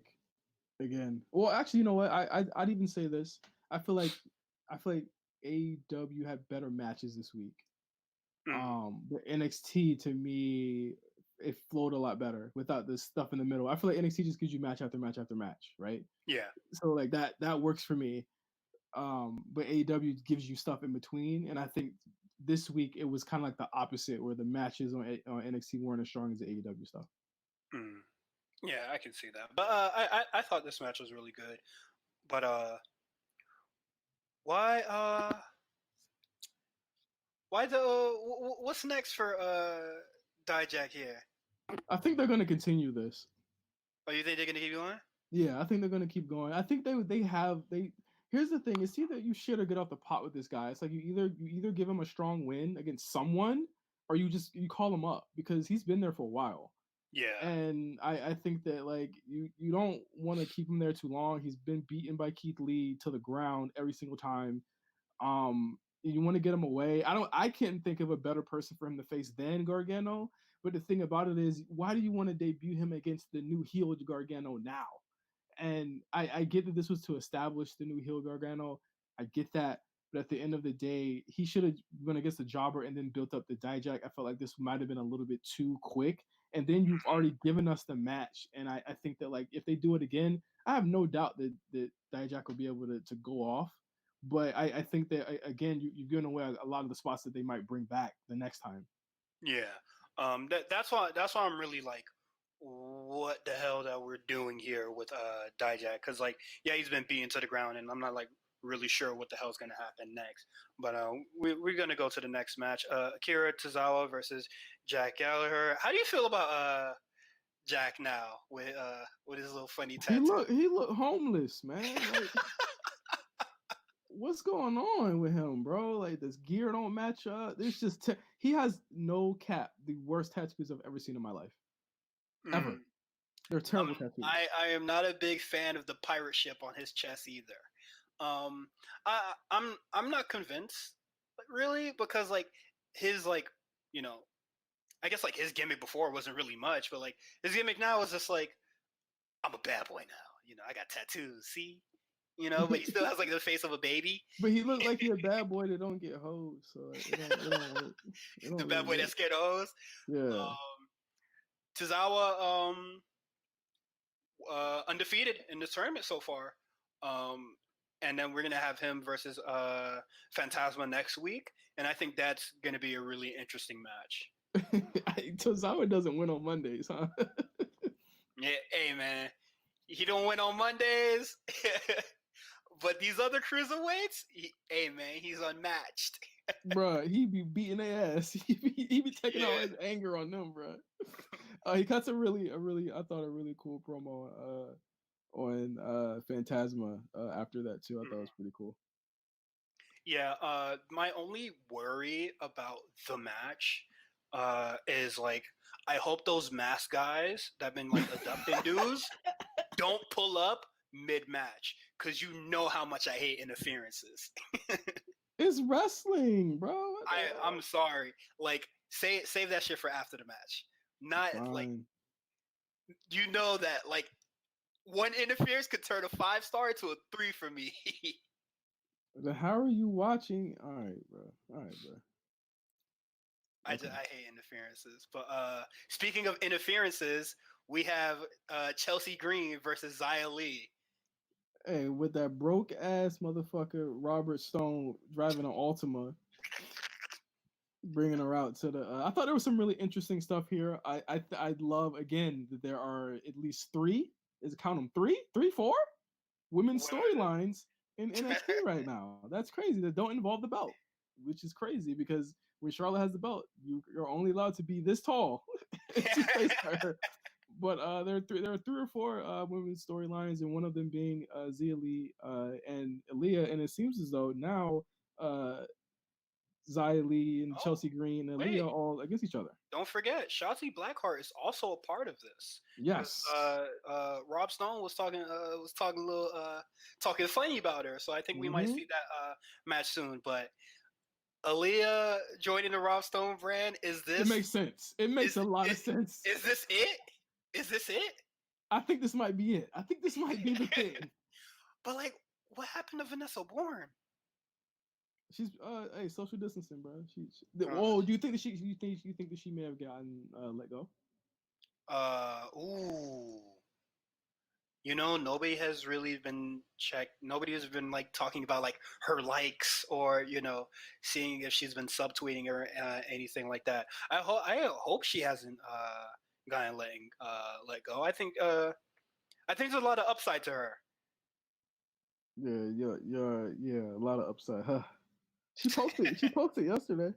[SPEAKER 4] again. Well, actually, you know what? I'd even say this. I feel like AEW had better matches this week. But NXT to me it flowed a lot better without this stuff in the middle. I feel like NXT just gives you match after match after match, right?
[SPEAKER 3] Yeah.
[SPEAKER 4] So like that works for me. But AEW gives you stuff in between, and I think this week it was kind of like the opposite, where the matches on NXT weren't as strong as the AEW stuff.
[SPEAKER 3] Yeah, I can see that. But I thought this match was really good. But what's next for Dijak here?
[SPEAKER 4] I think they're going to continue this.
[SPEAKER 3] Oh, you think they're going to keep going?
[SPEAKER 4] Yeah, I think they're going to keep going. I think they. Here's the thing: it's either you shit or get off the pot with this guy. It's like you either give him a strong win against someone, or you call him up because he's been there for a while.
[SPEAKER 3] Yeah,
[SPEAKER 4] and I think that like you don't want to keep him there too long. He's been beaten by Keith Lee to the ground every single time. You want to get him away. I can't think of a better person for him to face than Gargano. But the thing about it is, why do you want to debut him against the new heel Gargano now? And I get that this was to establish the new heel Gargano. I get that. But at the end of the day, he should have went against the jobber and then built up the Dijak. I felt like this might have been a little bit too quick. And then you've already given us the match. And I think that like if they do it again, I have no doubt that Dijak will be able to go off. But I think that, again, you've given away a lot of the spots that they might bring back the next time.
[SPEAKER 3] Yeah. That's why I'm really like, what the hell that we're doing here with Dijak, because like he's been beaten to the ground and I'm not like really sure what the hell's gonna happen next, but we're gonna go to the next match. Akira Tozawa versus Jack Gallagher. How do you feel about Jack now with his little funny tattoo?
[SPEAKER 4] He look homeless, man. Like, what's going on with him, bro? Like this gear don't match up. There's just he has no cap. The worst tattoos I've ever seen in my life, ever. They're terrible tattoos.
[SPEAKER 3] I am not a big fan of the pirate ship on his chest either. I'm not convinced, really, because like his like I guess like his gimmick before wasn't really much, but like his gimmick now is just like I'm a bad boy now. I got tattoos. See, but he still has like the face of a baby.
[SPEAKER 4] But he looks like he's a bad boy that don't get hoes. So like,
[SPEAKER 3] the bad boy that's scared of hoes.
[SPEAKER 4] Yeah.
[SPEAKER 3] Tozawa undefeated in this tournament so far. And then we're gonna have him versus Phantasma next week, and I think that's gonna be a really interesting match.
[SPEAKER 4] Tozawa doesn't win on Mondays, huh?
[SPEAKER 3] Yeah, hey man, he don't win on Mondays, but these other cruiserweights, hey man, he's unmatched.
[SPEAKER 4] Bruh, he be beating their ass. He be taking all his anger on them, bruh. He cuts a really cool promo on Phantasma after that too. I thought it was pretty cool.
[SPEAKER 3] Yeah, my only worry about the match is like I hope those mask guys that have been like abducting dudes don't pull up mid-match, because you know how much I hate interferences.
[SPEAKER 4] It's wrestling, bro.
[SPEAKER 3] I'm sorry. Like save that shit for after the match. Not
[SPEAKER 4] Fine.
[SPEAKER 3] like that like one interference could turn a 5-star to a 3 for me.
[SPEAKER 4] How are you watching? All right, bro.
[SPEAKER 3] I hate interferences. But speaking of interferences, we have Chelsea Green versus Xia Li.
[SPEAKER 4] Hey, with that broke ass motherfucker Robert Stone driving an Altima, bringing her out to the. I thought there was some really interesting stuff here. I love again that there are at least 3. Count them 4 women's storylines in NXT right now. That's crazy. That don't involve the belt, which is crazy because when Charlotte has the belt, you're only allowed to be this tall to face her. But there are 3 or 4 women's storylines, and one of them being Xia Li and Aaliyah. And it seems as though now Xia Li and Chelsea Green and Aaliyah are all against each other.
[SPEAKER 3] Don't forget, Shotzi Blackheart is also a part of this.
[SPEAKER 4] Yes.
[SPEAKER 3] Rob Stone was talking a little talking funny about her, so I think we might see that match soon. But Aaliyah joining the Rob Stone brand, is this?
[SPEAKER 4] It makes sense. It makes a lot of sense.
[SPEAKER 3] Is this it? Is this it?
[SPEAKER 4] I think this might be it. I think this might be the thing.
[SPEAKER 3] But like, what happened to Vanessa Bourne?
[SPEAKER 4] She's social distancing, bro. Do you think that you think that she may have gotten let go?
[SPEAKER 3] Nobody has really been checked. Nobody has been like talking about like her likes or seeing if she's been subtweeting or anything like that. I hope she hasn't gotten let go. I think there's a lot of upside to her.
[SPEAKER 4] Yeah, a lot of upside. Huh. She posted yesterday.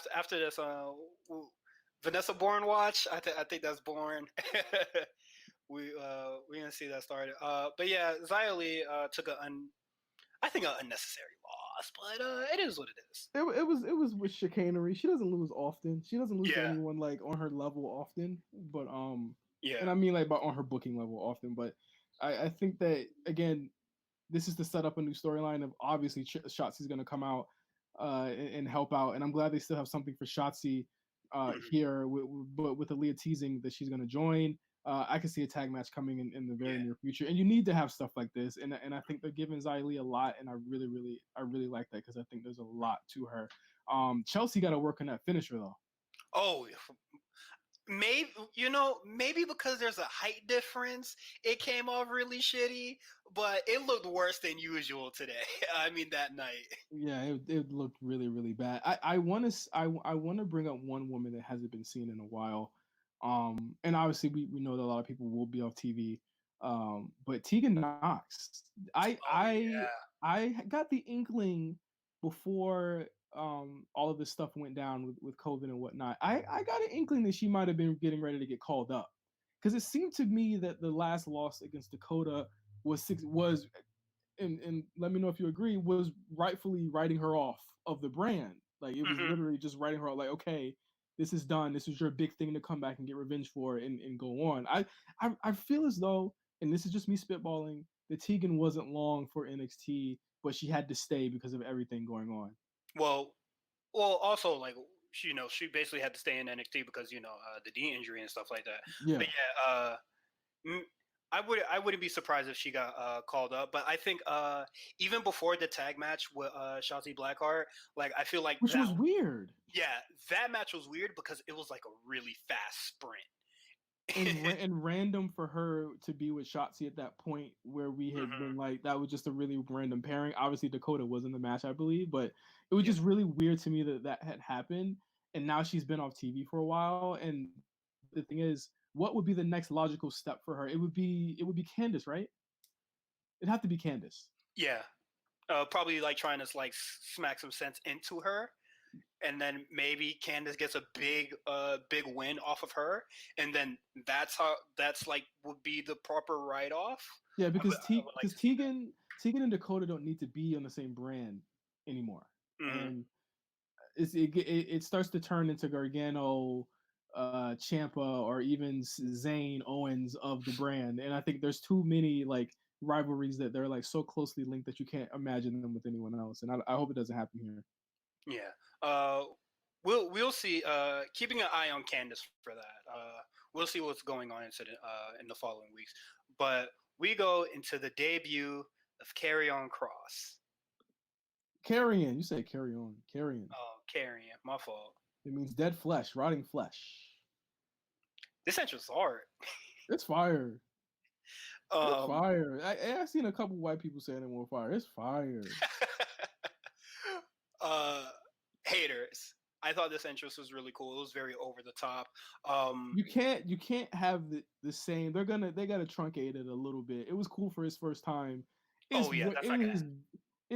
[SPEAKER 3] After this Vanessa Bourne watch, I think that's Bourne. We're gonna see that started. But yeah, Xia Li took an unnecessary loss, but it is what it is.
[SPEAKER 4] It was with chicanery. She doesn't lose often. She doesn't lose to anyone like on her level often. But and I mean like on her booking level often. But I think that again, this is to set up a new storyline of obviously Shotzi's gonna come out and help out, and I'm glad they still have something for Shotzi here. But with Aaliyah teasing that she's gonna join. I can see a tag match coming in the very near future, and you need to have stuff like this. And I think they're giving Xia Li a lot, and I really like that because I think there's a lot to her. Chelsea got to work on that finisher though.
[SPEAKER 3] Oh, maybe because there's a height difference, it came off really shitty, but it looked worse than usual today. I mean that night.
[SPEAKER 4] Yeah, it looked really really bad. I want to bring up one woman that hasn't been seen in a while. And obviously we know that a lot of people will be off TV. But Tegan Knox, I got the inkling before all of this stuff went down with COVID and whatnot. I got an inkling that she might have been getting ready to get called up, because it seemed to me that the last loss against Dakota was and let me know if you agree, was rightfully writing her off of the brand. Like it was
[SPEAKER 3] Hmm.
[SPEAKER 4] literally just writing her off, like, okay, this is done. This is your big thing to come back and get revenge for, and go on. I feel as though, and this is just me spitballing, that Tegan wasn't long for NXT, but she had to stay because of everything going on.
[SPEAKER 3] Well, also like she basically had to stay in NXT because the D injury and stuff like that.
[SPEAKER 4] Yeah.
[SPEAKER 3] But yeah, I wouldn't be surprised if she got called up. But I think even before the tag match with Shotzi Blackheart, like I feel like
[SPEAKER 4] Which was weird.
[SPEAKER 3] Yeah, that match was weird because it was like a really fast sprint.
[SPEAKER 4] And random for her to be with Shotzi at that point, where we had been like, that was just a really random pairing. Obviously Dakota was in the match, I believe, but it was just really weird to me that had happened. And now she's been off TV for a while, and the thing is, what would be the next logical step for her? It would be Candice, right? It'd have to be Candice.
[SPEAKER 3] Yeah, probably like trying to like smack some sense into her, and then maybe Candice gets a big win off of her, and then that's like would be the proper write off.
[SPEAKER 4] Yeah, because Tegan and Dakota don't need to be on the same brand anymore, and it starts to turn into Gargano, Ciampa, or even Zayn Owens of the brand, and I think there's too many like rivalries that they're like so closely linked that you can't imagine them with anyone else, and I hope it doesn't happen here.
[SPEAKER 3] Yeah, we'll see. Keeping an eye on Candice for that. We'll see what's going on in the following weeks. But we go into the debut of Karrion Kross.
[SPEAKER 4] Karrion, you say carry on. Karrion.
[SPEAKER 3] Oh, Karrion, my fault.
[SPEAKER 4] It means dead flesh, rotting flesh.
[SPEAKER 3] This entrance is hard.
[SPEAKER 4] It's fire. It's fire. I've seen a couple white people saying it more fire. It's fire.
[SPEAKER 3] Haters. I thought this entrance was really cool. It was very over the top.
[SPEAKER 4] You can't have the same. They gotta truncate it a little bit. It was cool for his first time. It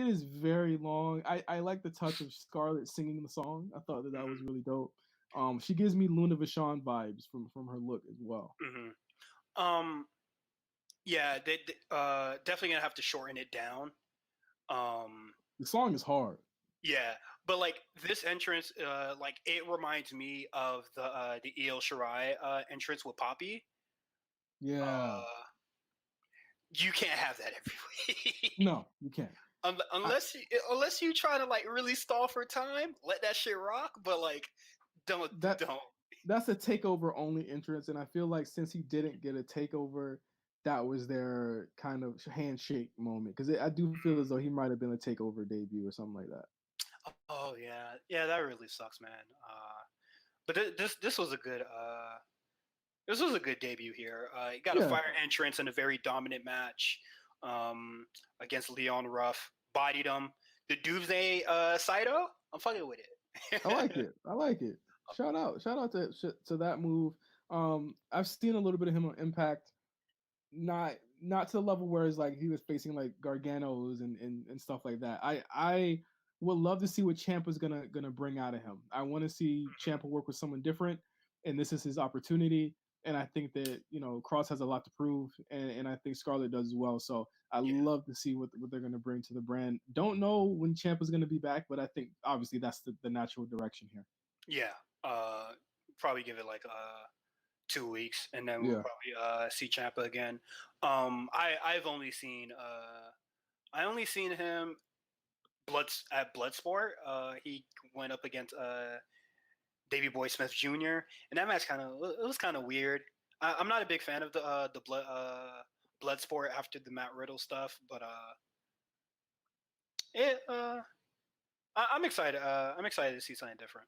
[SPEAKER 4] is very long. I like the touch of Scarlett singing the song. I thought that was really dope. She gives me Luna Vachon vibes from her look as well.
[SPEAKER 3] Yeah, they definitely gonna have to shorten it down.
[SPEAKER 4] The song is hard.
[SPEAKER 3] Yeah, but like this entrance, like it reminds me of the Io Shirai entrance with Poppy.
[SPEAKER 4] Yeah.
[SPEAKER 3] You can't have that every week.
[SPEAKER 4] No, you can't.
[SPEAKER 3] Unless you try to like really stall for time, let that shit rock. But like, don't.
[SPEAKER 4] That's a takeover only entrance, and I feel like since he didn't get a takeover, that was their kind of handshake moment. Because I do feel as though he might have been a takeover debut or something like that.
[SPEAKER 3] Oh yeah, that really sucks, man. But this was a good debut here. He got a fire entrance in a very dominant match against Leon Ruff. Bodied him. The Doomsday Saito. I'm fucking with it.
[SPEAKER 4] I like it. Shout out to that move. I've seen a little bit of him on Impact. Not to the level where it's like he was facing like Garganos and stuff like that. I would love to see what Ciampa's gonna bring out of him. I want to see Ciampa work with someone different, and this is his opportunity. And I think that Kross has a lot to prove, and I think Scarlett does as well. So I love to see what they're gonna bring to the brand. Don't know when Ciampa's gonna be back, but I think obviously that's the natural direction here.
[SPEAKER 3] Yeah, probably give it like 2 weeks, and then we'll probably see Ciampa again. I've only seen him at Bloodsport. He went up against Davey Boy Smith Jr. and that match was kind of weird. I'm not a big fan of the Bloodsport after the Matt Riddle stuff, but I'm excited. I'm excited to see something different.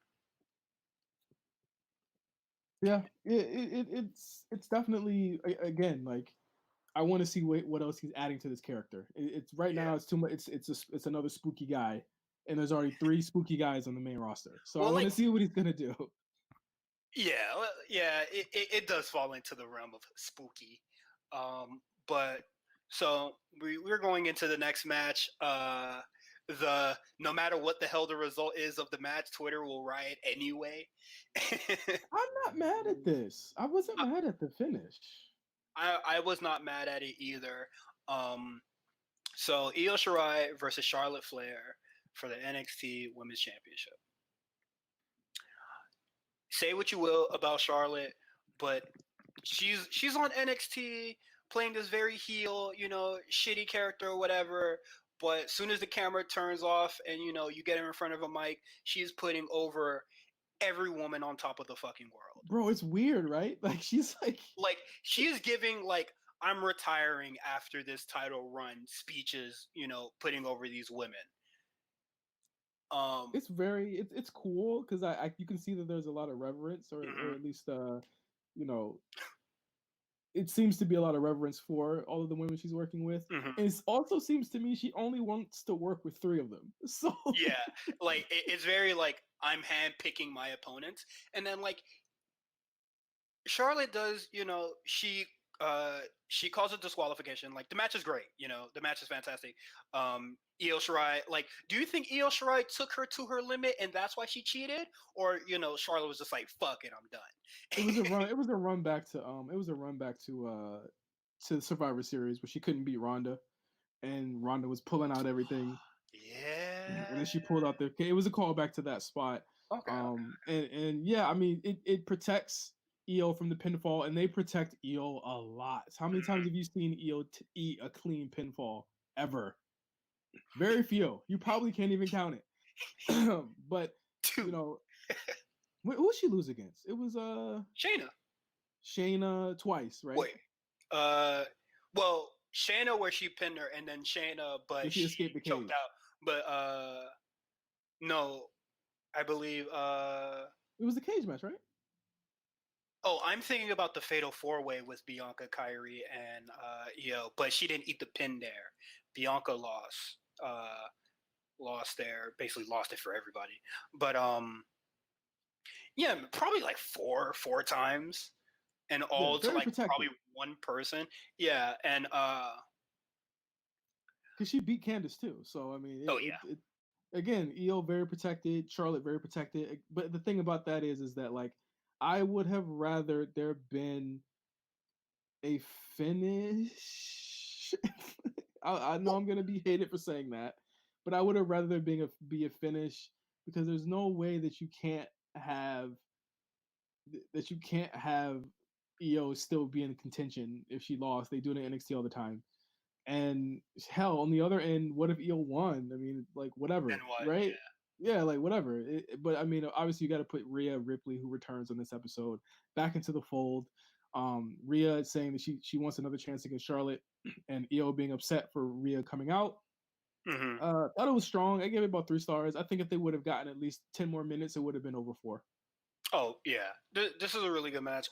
[SPEAKER 4] Yeah, it's definitely, again, like I want to see what else he's adding to this character. It's right now it's too much. It's another spooky guy, and there's already 3 spooky guys on the main roster. So I want to see what he's gonna do.
[SPEAKER 3] Yeah, it does fall into the realm of spooky. But so we're going into the next match. No matter what the hell the result is of the match, Twitter will riot anyway.
[SPEAKER 4] I'm not mad at this. I wasn't mad at the finish.
[SPEAKER 3] I was not mad at it either. So Io Shirai versus Charlotte Flair for the NXT Women's Championship. Say what you will about Charlotte, but she's on NXT playing this very heel, shitty character or whatever. But as soon as the camera turns off and you get her in front of a mic, she's putting over every woman on top of the fucking world.
[SPEAKER 4] Bro, it's weird, right? Like she's
[SPEAKER 3] like she's giving I'm retiring after this title run speeches, putting over these women.
[SPEAKER 4] It's very it's cool because I you can see that there's a lot of reverence or at least you know it seems to be a lot of reverence for all of the women she's working with. And it also seems to me she only wants to work with 3 of them. So
[SPEAKER 3] yeah, it's very I'm handpicking my opponents, and then Charlotte does, she calls it disqualification. The match is great, the match is fantastic. Io Shirai, do you think Io Shirai took her to her limit and that's why she cheated, or Charlotte was just like, "Fuck it, I'm done."
[SPEAKER 4] It was a run back to Survivor Series where she couldn't beat Ronda, and Ronda was pulling out everything.
[SPEAKER 3] Yeah.
[SPEAKER 4] And then she pulled out it was a callback to that spot.
[SPEAKER 3] Okay.
[SPEAKER 4] And yeah, I mean it protects Io from the pinfall, and they protect Io a lot. How many times have you seen Io eat a clean pinfall ever? Very few. You probably can't even count it. But who did she lose against? It was Shayna twice, right?
[SPEAKER 3] Wait. Well, Shayna where she pinned her, and then Shayna, but
[SPEAKER 4] she escaped the cage.
[SPEAKER 3] Choked out. But no, I believe
[SPEAKER 4] it was a cage match, right?
[SPEAKER 3] Oh, I'm thinking about the Fatal 4-Way with Bianca, Kyrie, and Io, but she didn't eat the pin there. Bianca lost there, basically lost it for everybody. But yeah, probably four times, and all to probably one person. Yeah, and
[SPEAKER 4] because she beat Candice too. So I mean, again, Io very protected, Charlotte very protected. But the thing about that is that I would have rather there been a finish. I know I'm gonna be hated for saying that, but I would have rather there be a finish, because there's no way that you can't have Io still be in contention if she lost. They do it in NXT all the time. And hell, on the other end, what if Io won? I mean, whatever, right? Yeah, whatever. But I mean, obviously, you got to put Rhea Ripley, who returns on this episode, back into the fold. Rhea saying that she wants another chance against Charlotte, and Io being upset for Rhea coming out. Thought it was strong. I gave it about 3 stars. I think if they would have gotten at least 10 more minutes, it would have been over 4.
[SPEAKER 3] Oh yeah, this is a really good match.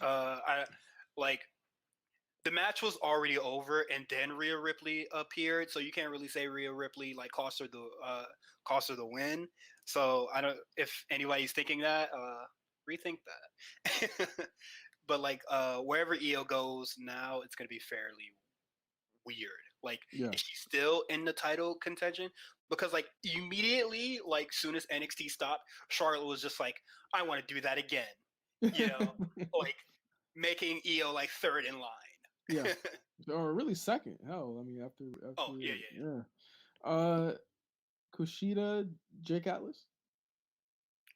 [SPEAKER 3] The match was already over, and then Rhea Ripley appeared, so you can't really say Rhea Ripley cost her the win. So I don't, if anybody's thinking that, rethink that. But wherever Io goes now, it's gonna be fairly weird. Is she still in the title contention? Because immediately, soon as NXT stopped, Charlotte was just like, I want to do that again. Making Io third in line.
[SPEAKER 4] Yeah, or really second. Hell, I mean, after
[SPEAKER 3] oh yeah.
[SPEAKER 4] Kushida, Jake Atlas.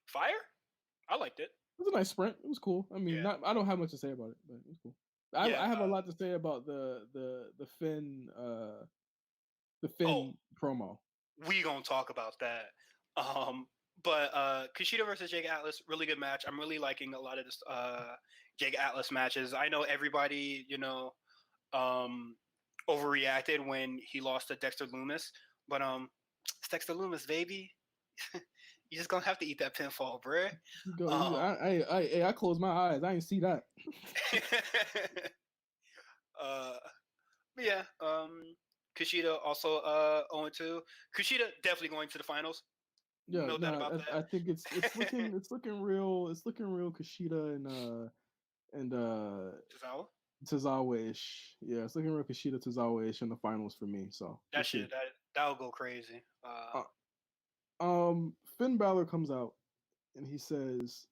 [SPEAKER 3] Fire. I liked it.
[SPEAKER 4] It was a nice sprint. It was cool. I mean, I don't have much to say about it, but it was cool. I have a lot to say about the Finn promo.
[SPEAKER 3] We gonna talk about that. But Kushida versus Jake Atlas, really good match. I'm really liking a lot of this Jake Atlas matches. I know everybody, overreacted when he lost to Dexter Lumis, but it's Dexter Lumis, baby. You just gonna have to eat that pinfall, bruh.
[SPEAKER 4] I closed my eyes. I didn't see that.
[SPEAKER 3] But yeah, Kushida also 0-2. Kushida definitely going to the finals.
[SPEAKER 4] Yeah, no doubt about that. I think it's looking real. It's looking real Kushida and Tozawa-ish. Yeah, it's looking real Kushida Tozawa-ish in the finals for me. So
[SPEAKER 3] that'll go crazy.
[SPEAKER 4] Finn Balor comes out and he says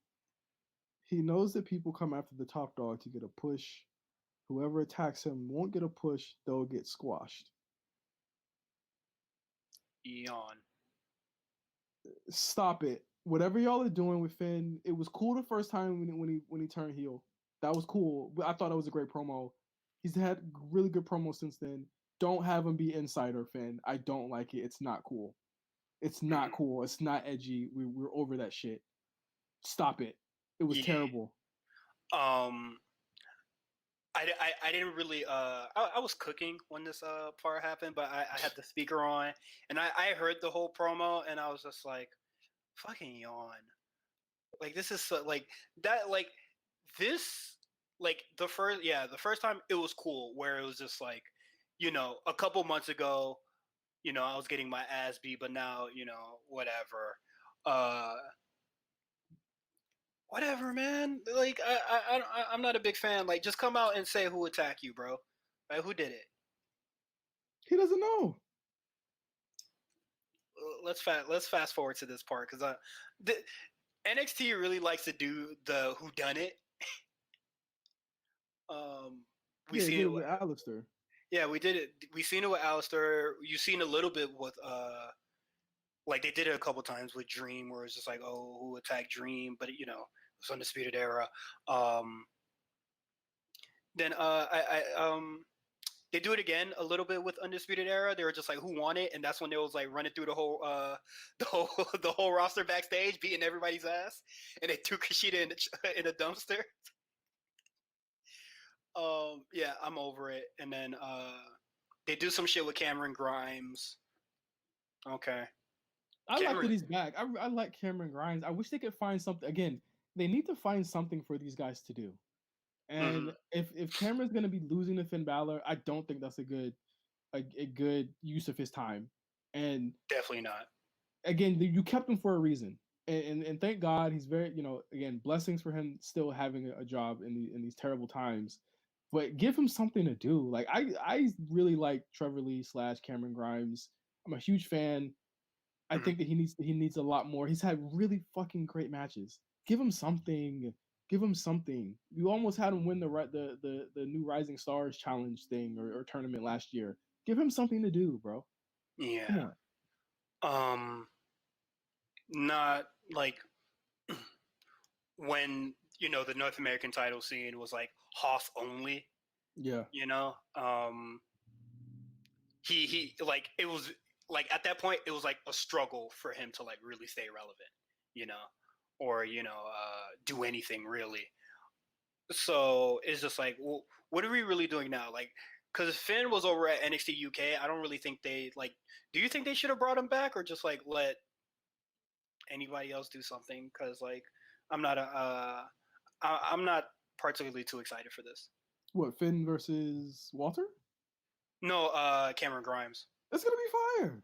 [SPEAKER 4] he knows that people come after the top dog to get a push. Whoever attacks him won't get a push, they'll get squashed.
[SPEAKER 3] Yawn.
[SPEAKER 4] Stop it. Whatever y'all are doing with Finn, it was cool the first time when he turned heel. That was cool. But I thought that was a great promo. He's had really good promos since then. Don't have him be insider Finn. I don't like it. It's not cool. It's not cool. It's not edgy. We're over that shit. Stop it. It was terrible.
[SPEAKER 3] I didn't really I was cooking when this part happened, but I had the speaker on and I heard the whole promo and I was just like, fucking yawn. Like this is so, like that like this like the first time it was cool where it was just like, you know, a couple months ago, you know, I was getting my ass beat, but now, you know, whatever, man. Like I'm not a big fan. Like just come out and say who attacked you, bro. Like who did it?
[SPEAKER 4] He doesn't know.
[SPEAKER 3] Let's fast forward to this part because NXT really likes to do the who done it. We seen it
[SPEAKER 4] with Alistair.
[SPEAKER 3] Yeah, we did it. We seen it with Alistair. You've seen a little bit with like they did it a couple times with Dream, where it's just like, oh, who attacked Dream? But you know, it's Undisputed Era. Then they do it again a little bit with Undisputed Era. They were just like, who won it? And that's when they was like running through the whole the whole roster backstage, beating everybody's ass, and they threw Kushida in a dumpster. Yeah, I'm over it. And then they do some shit with Cameron Grimes. Okay.
[SPEAKER 4] I like that he's back. I like Cameron Grimes. I wish they could find something. Again, they need to find something for these guys to do. And if Cameron's gonna be losing to Finn Balor, I don't think that's a good use of his time. And
[SPEAKER 3] definitely not.
[SPEAKER 4] Again, you kept him for a reason. And thank God he's very, you know, again, blessings for him still having a job in these terrible times. But give him something to do. Like I really like Trevor Lee / Cameron Grimes. I'm a huge fan. I think that he needs a lot more. He's had really fucking great matches. Give him something. Give him something. You almost had him win the new Rising Stars challenge thing or tournament last year. Give him something to do, bro.
[SPEAKER 3] Yeah. Not like when, you know, the North American title scene was like Hoss only.
[SPEAKER 4] Yeah.
[SPEAKER 3] You know? He like it was like at that point it was like a struggle for him to like really stay relevant, you know, or you know, do anything really. So it's just like, well, what are we really doing now? Like, because Finn was over at NXT UK, I don't really think they like. Do you think they should have brought him back or just like let anybody else do something? Because like, I'm not particularly too excited for this.
[SPEAKER 4] What, Finn versus Walter?
[SPEAKER 3] No, Cameron Grimes.
[SPEAKER 4] It's gonna be fire.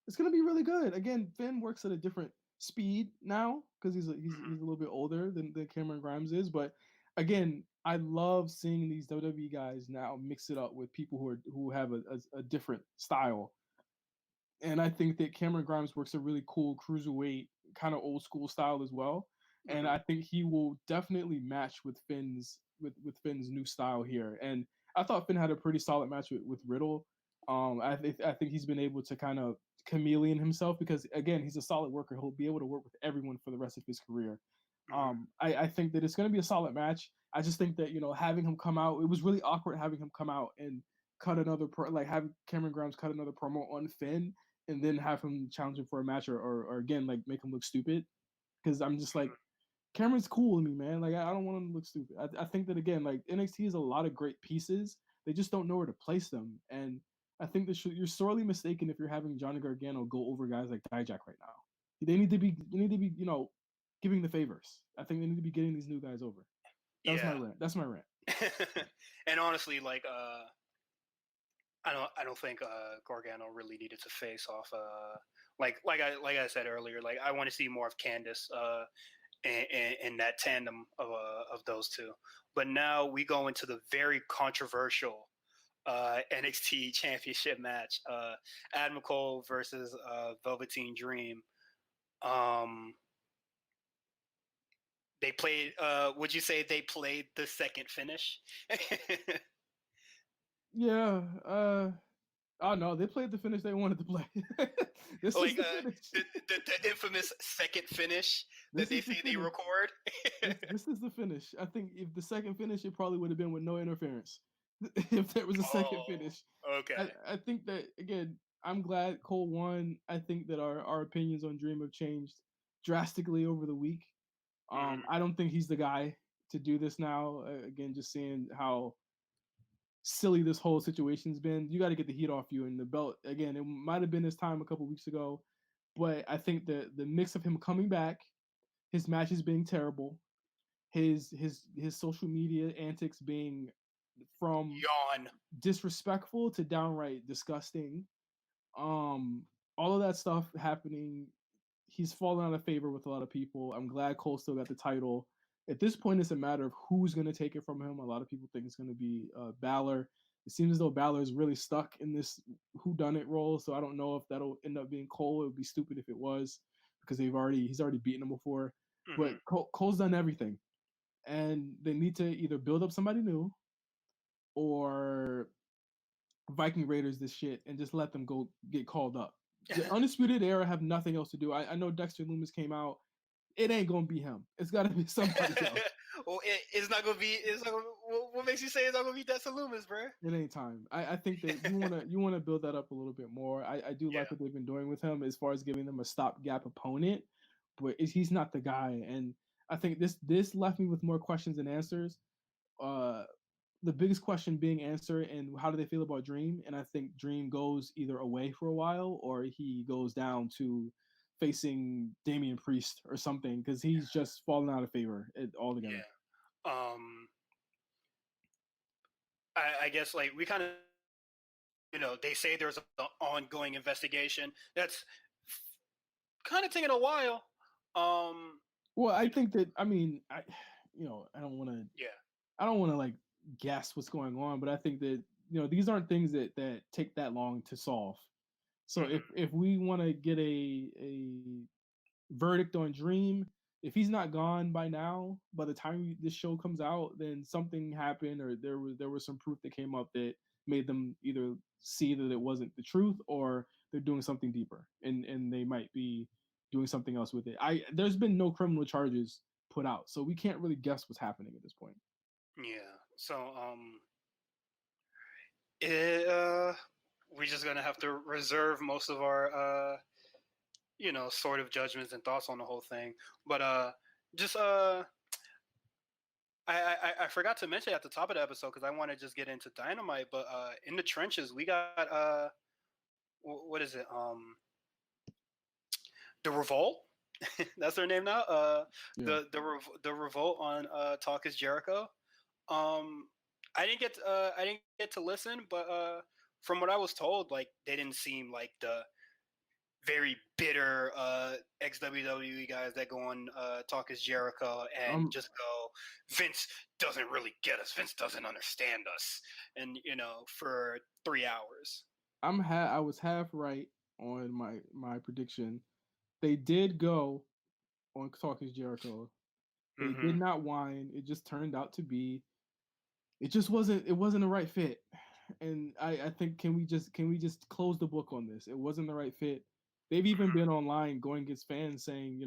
[SPEAKER 4] It's gonna be really good. Again, Finn works at a different speed now because he's a little bit older than Cameron Grimes is. But again, I love seeing these WWE guys now mix it up with people who have a different style. And I think that Cameron Grimes works a really cool cruiserweight kind of old school style as well. And I think he will definitely match with Finn's new style here. And I thought Finn had a pretty solid match with Riddle. I think he's been able to kind of chameleon himself because again he's a solid worker. He'll be able to work with everyone for the rest of his career. I think that it's going to be a solid match. I just think that, you know, having him come out, it was really awkward having him come out and cut another have Cameron Grimes cut another promo on Finn and then have him challenge him for a match or again like make him look stupid, because I'm just like, Cameron's cool to me, man. Like I don't want him to look stupid. I think that again, like NXT has a lot of great pieces. They just don't know where to place them, and I think that you're sorely mistaken if you're having Johnny Gargano go over guys like Dijak right now. They need to be, you know, giving the favors. I think they need to be getting these new guys over. That's my rant.
[SPEAKER 3] And honestly, like I don't think Gargano really needed to face off like I said earlier, like I want to see more of Candice in that tandem of those two. But now we go into the very controversial NXT Championship match, Adam Cole versus Velveteen Dream. They played. Would you say they played the second finish?
[SPEAKER 4] Yeah. Oh no, they played the finish they wanted to play. This is
[SPEAKER 3] Like
[SPEAKER 4] the finish.
[SPEAKER 3] the infamous second finish
[SPEAKER 4] This
[SPEAKER 3] that they
[SPEAKER 4] is the
[SPEAKER 3] say they
[SPEAKER 4] finish.
[SPEAKER 3] record.
[SPEAKER 4] This is the finish. I think if the second finish, it probably would have been with no interference. If there was a second
[SPEAKER 3] Oh,
[SPEAKER 4] finish,
[SPEAKER 3] okay.
[SPEAKER 4] I think that again. I'm glad Cole won. I think that our opinions on Dream have changed drastically over the week.
[SPEAKER 3] Mhm.
[SPEAKER 4] I don't think he's the guy to do this now. Again, just seeing how silly this whole situation's been. You got to get the heat off you, and the belt again. It might have been his time a couple weeks ago, but I think the mix of him coming back, his matches being terrible, his social media antics being from
[SPEAKER 3] Yawn.
[SPEAKER 4] disrespectful to downright disgusting. Um, all of that stuff happening, he's fallen out of favor with a lot of people. I'm glad Cole still got the title. At this point, it's a matter of who's going to take it from him. A lot of people think it's going to be Balor. It seems as though Balor is really stuck in this whodunit role, so I don't know if that'll end up being Cole. It would be stupid if it was, because he's already beaten him before. But
[SPEAKER 3] Mhm.
[SPEAKER 4] Cole's done everything, and they need to either build up somebody new or Viking Raiders this shit and just let them go get called up. The Undisputed Era have nothing else to do. I know Dexter Loomis came out. It ain't gonna be him. It's got to be somebody else.
[SPEAKER 3] Well, it's not gonna be. It's not gonna, what makes you say it's not gonna be Dexter Loomis, bro?
[SPEAKER 4] It ain't time. I think that you wanna build that up a little bit more. I do
[SPEAKER 3] Yeah.
[SPEAKER 4] like what they've been doing with him as far as giving them a stopgap opponent, but he's not the guy. And I think this left me with more questions than answers. Uh, the biggest question being answered and how do they feel about Dream? And I think Dream goes either away for a while or he goes down to facing Damian Priest or something because he's just fallen out of favor altogether.
[SPEAKER 3] Yeah. I guess like we kind of, they say there's an ongoing investigation that's kind of taking a while.
[SPEAKER 4] Well, I think that I don't want to
[SPEAKER 3] Yeah.
[SPEAKER 4] like guess what's going on, but I think that these aren't things that take that long to solve. So
[SPEAKER 3] Mhm.
[SPEAKER 4] if we want to get a verdict on Dream, if he's not gone by now, by the time this show comes out, then something happened or there was some proof that came up that made them either see that it wasn't the truth or they're doing something deeper and they might be doing something else with it. There's been no criminal charges put out, so we can't really guess what's happening at this point.
[SPEAKER 3] Yeah. So it, we're just gonna have to reserve most of our sort of judgments and thoughts on the whole thing. But just I forgot to mention at the top of the episode because I want to just get into Dynamite. But in the trenches, we got what is it? The Revolt. That's their name now.
[SPEAKER 4] Yeah.
[SPEAKER 3] The Revolt on Talk Is Jericho. I didn't get to listen, but from what I was told, like they didn't seem like the very bitter ex WWE guys that go on Talk Is Jericho and just go, Vince doesn't really get us. Vince doesn't understand us, and for 3 hours.
[SPEAKER 4] I was half right on my prediction. They did go on Talk Is Jericho. They did
[SPEAKER 3] Mm-hmm.
[SPEAKER 4] not whine. It just turned out to be. It wasn't the right fit, and I think can we just close the book on this? It wasn't the right fit. They've even been online going against fans saying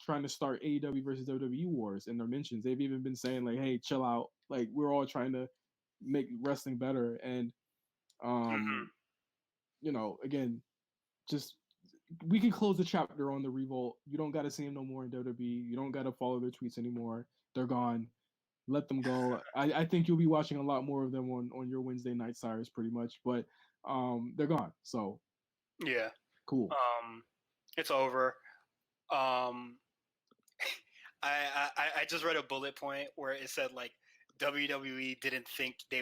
[SPEAKER 4] trying to start AEW versus WWE wars in their mentions. They've even been saying like, hey, chill out. Like we're all trying to make wrestling better, and
[SPEAKER 3] Mm-hmm.
[SPEAKER 4] um again, just we can close the chapter on the Revolt. You don't got to see them no more in WWE. You don't got to follow their tweets anymore. They're gone. Let them go. I think you'll be watching a lot more of them on your Wednesday night, Cyrus, pretty much. But they're gone. So
[SPEAKER 3] Yeah.
[SPEAKER 4] cool.
[SPEAKER 3] It's over. Um, I just read a bullet point where it said like WWE didn't think they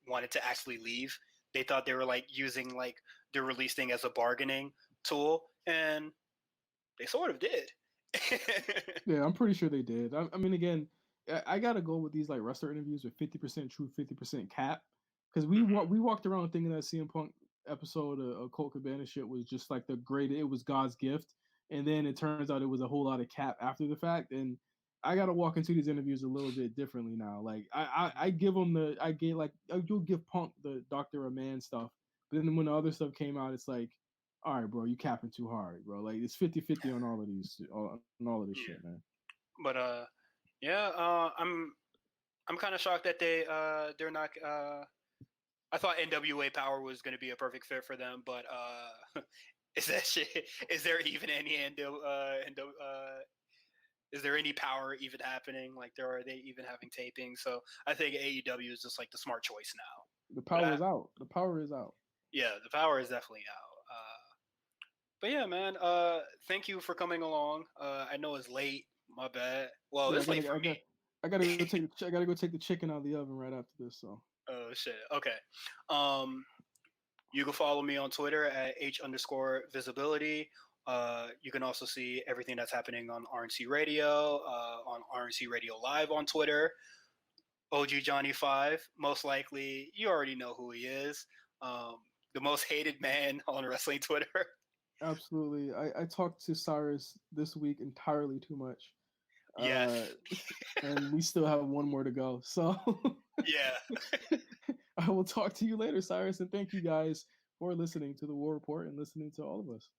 [SPEAKER 3] wanted to actually leave. They thought they were like using like the release thing as a bargaining tool, and they sort of did.
[SPEAKER 4] Yeah, I'm pretty sure they did. I mean, again, I gotta go with these like wrestler interviews with 50% true, 50% cap, because we walked around thinking that CM Punk episode of Colt Cabana shit was just like the great. It was God's gift, and then it turns out it was a whole lot of cap after the fact. And I gotta walk into these interviews a little bit differently now. Like I give them I gave like you'll give Punk the Dr. Aman stuff But then when the other stuff came out, it's like, all right, bro, you capping too hard, bro. Like it's 50-50 on all of these, on all of this shit, man.
[SPEAKER 3] But yeah, I'm kind of shocked that they're not. I thought NWA Power was going to be a perfect fit for them, but is that shit? Is there even any is there any Power even happening? Like, are they even having taping? So I think AEW is just like the smart choice now.
[SPEAKER 4] The Power is out. The Power is out.
[SPEAKER 3] Yeah, the Power is definitely out. But yeah, man. Thank you for coming along. I know it's late. My bad. Well, it's late for me.
[SPEAKER 4] I gotta go take the chicken out of the oven right after this. So.
[SPEAKER 3] Oh shit. Okay. You can follow me on Twitter at h_visibility. You can also see everything that's happening on RNC Radio, on RNC Radio Live on Twitter. OGJOHNNY5. Most likely, you already know who he is. The most hated man on wrestling Twitter.
[SPEAKER 4] Absolutely. I talked to Cyrus this week entirely too much.
[SPEAKER 3] Yes.
[SPEAKER 4] And we still have one more to go. So
[SPEAKER 3] yeah.
[SPEAKER 4] I will talk to you later, Cyrus, and thank you guys for listening to the War Report and listening to all of us.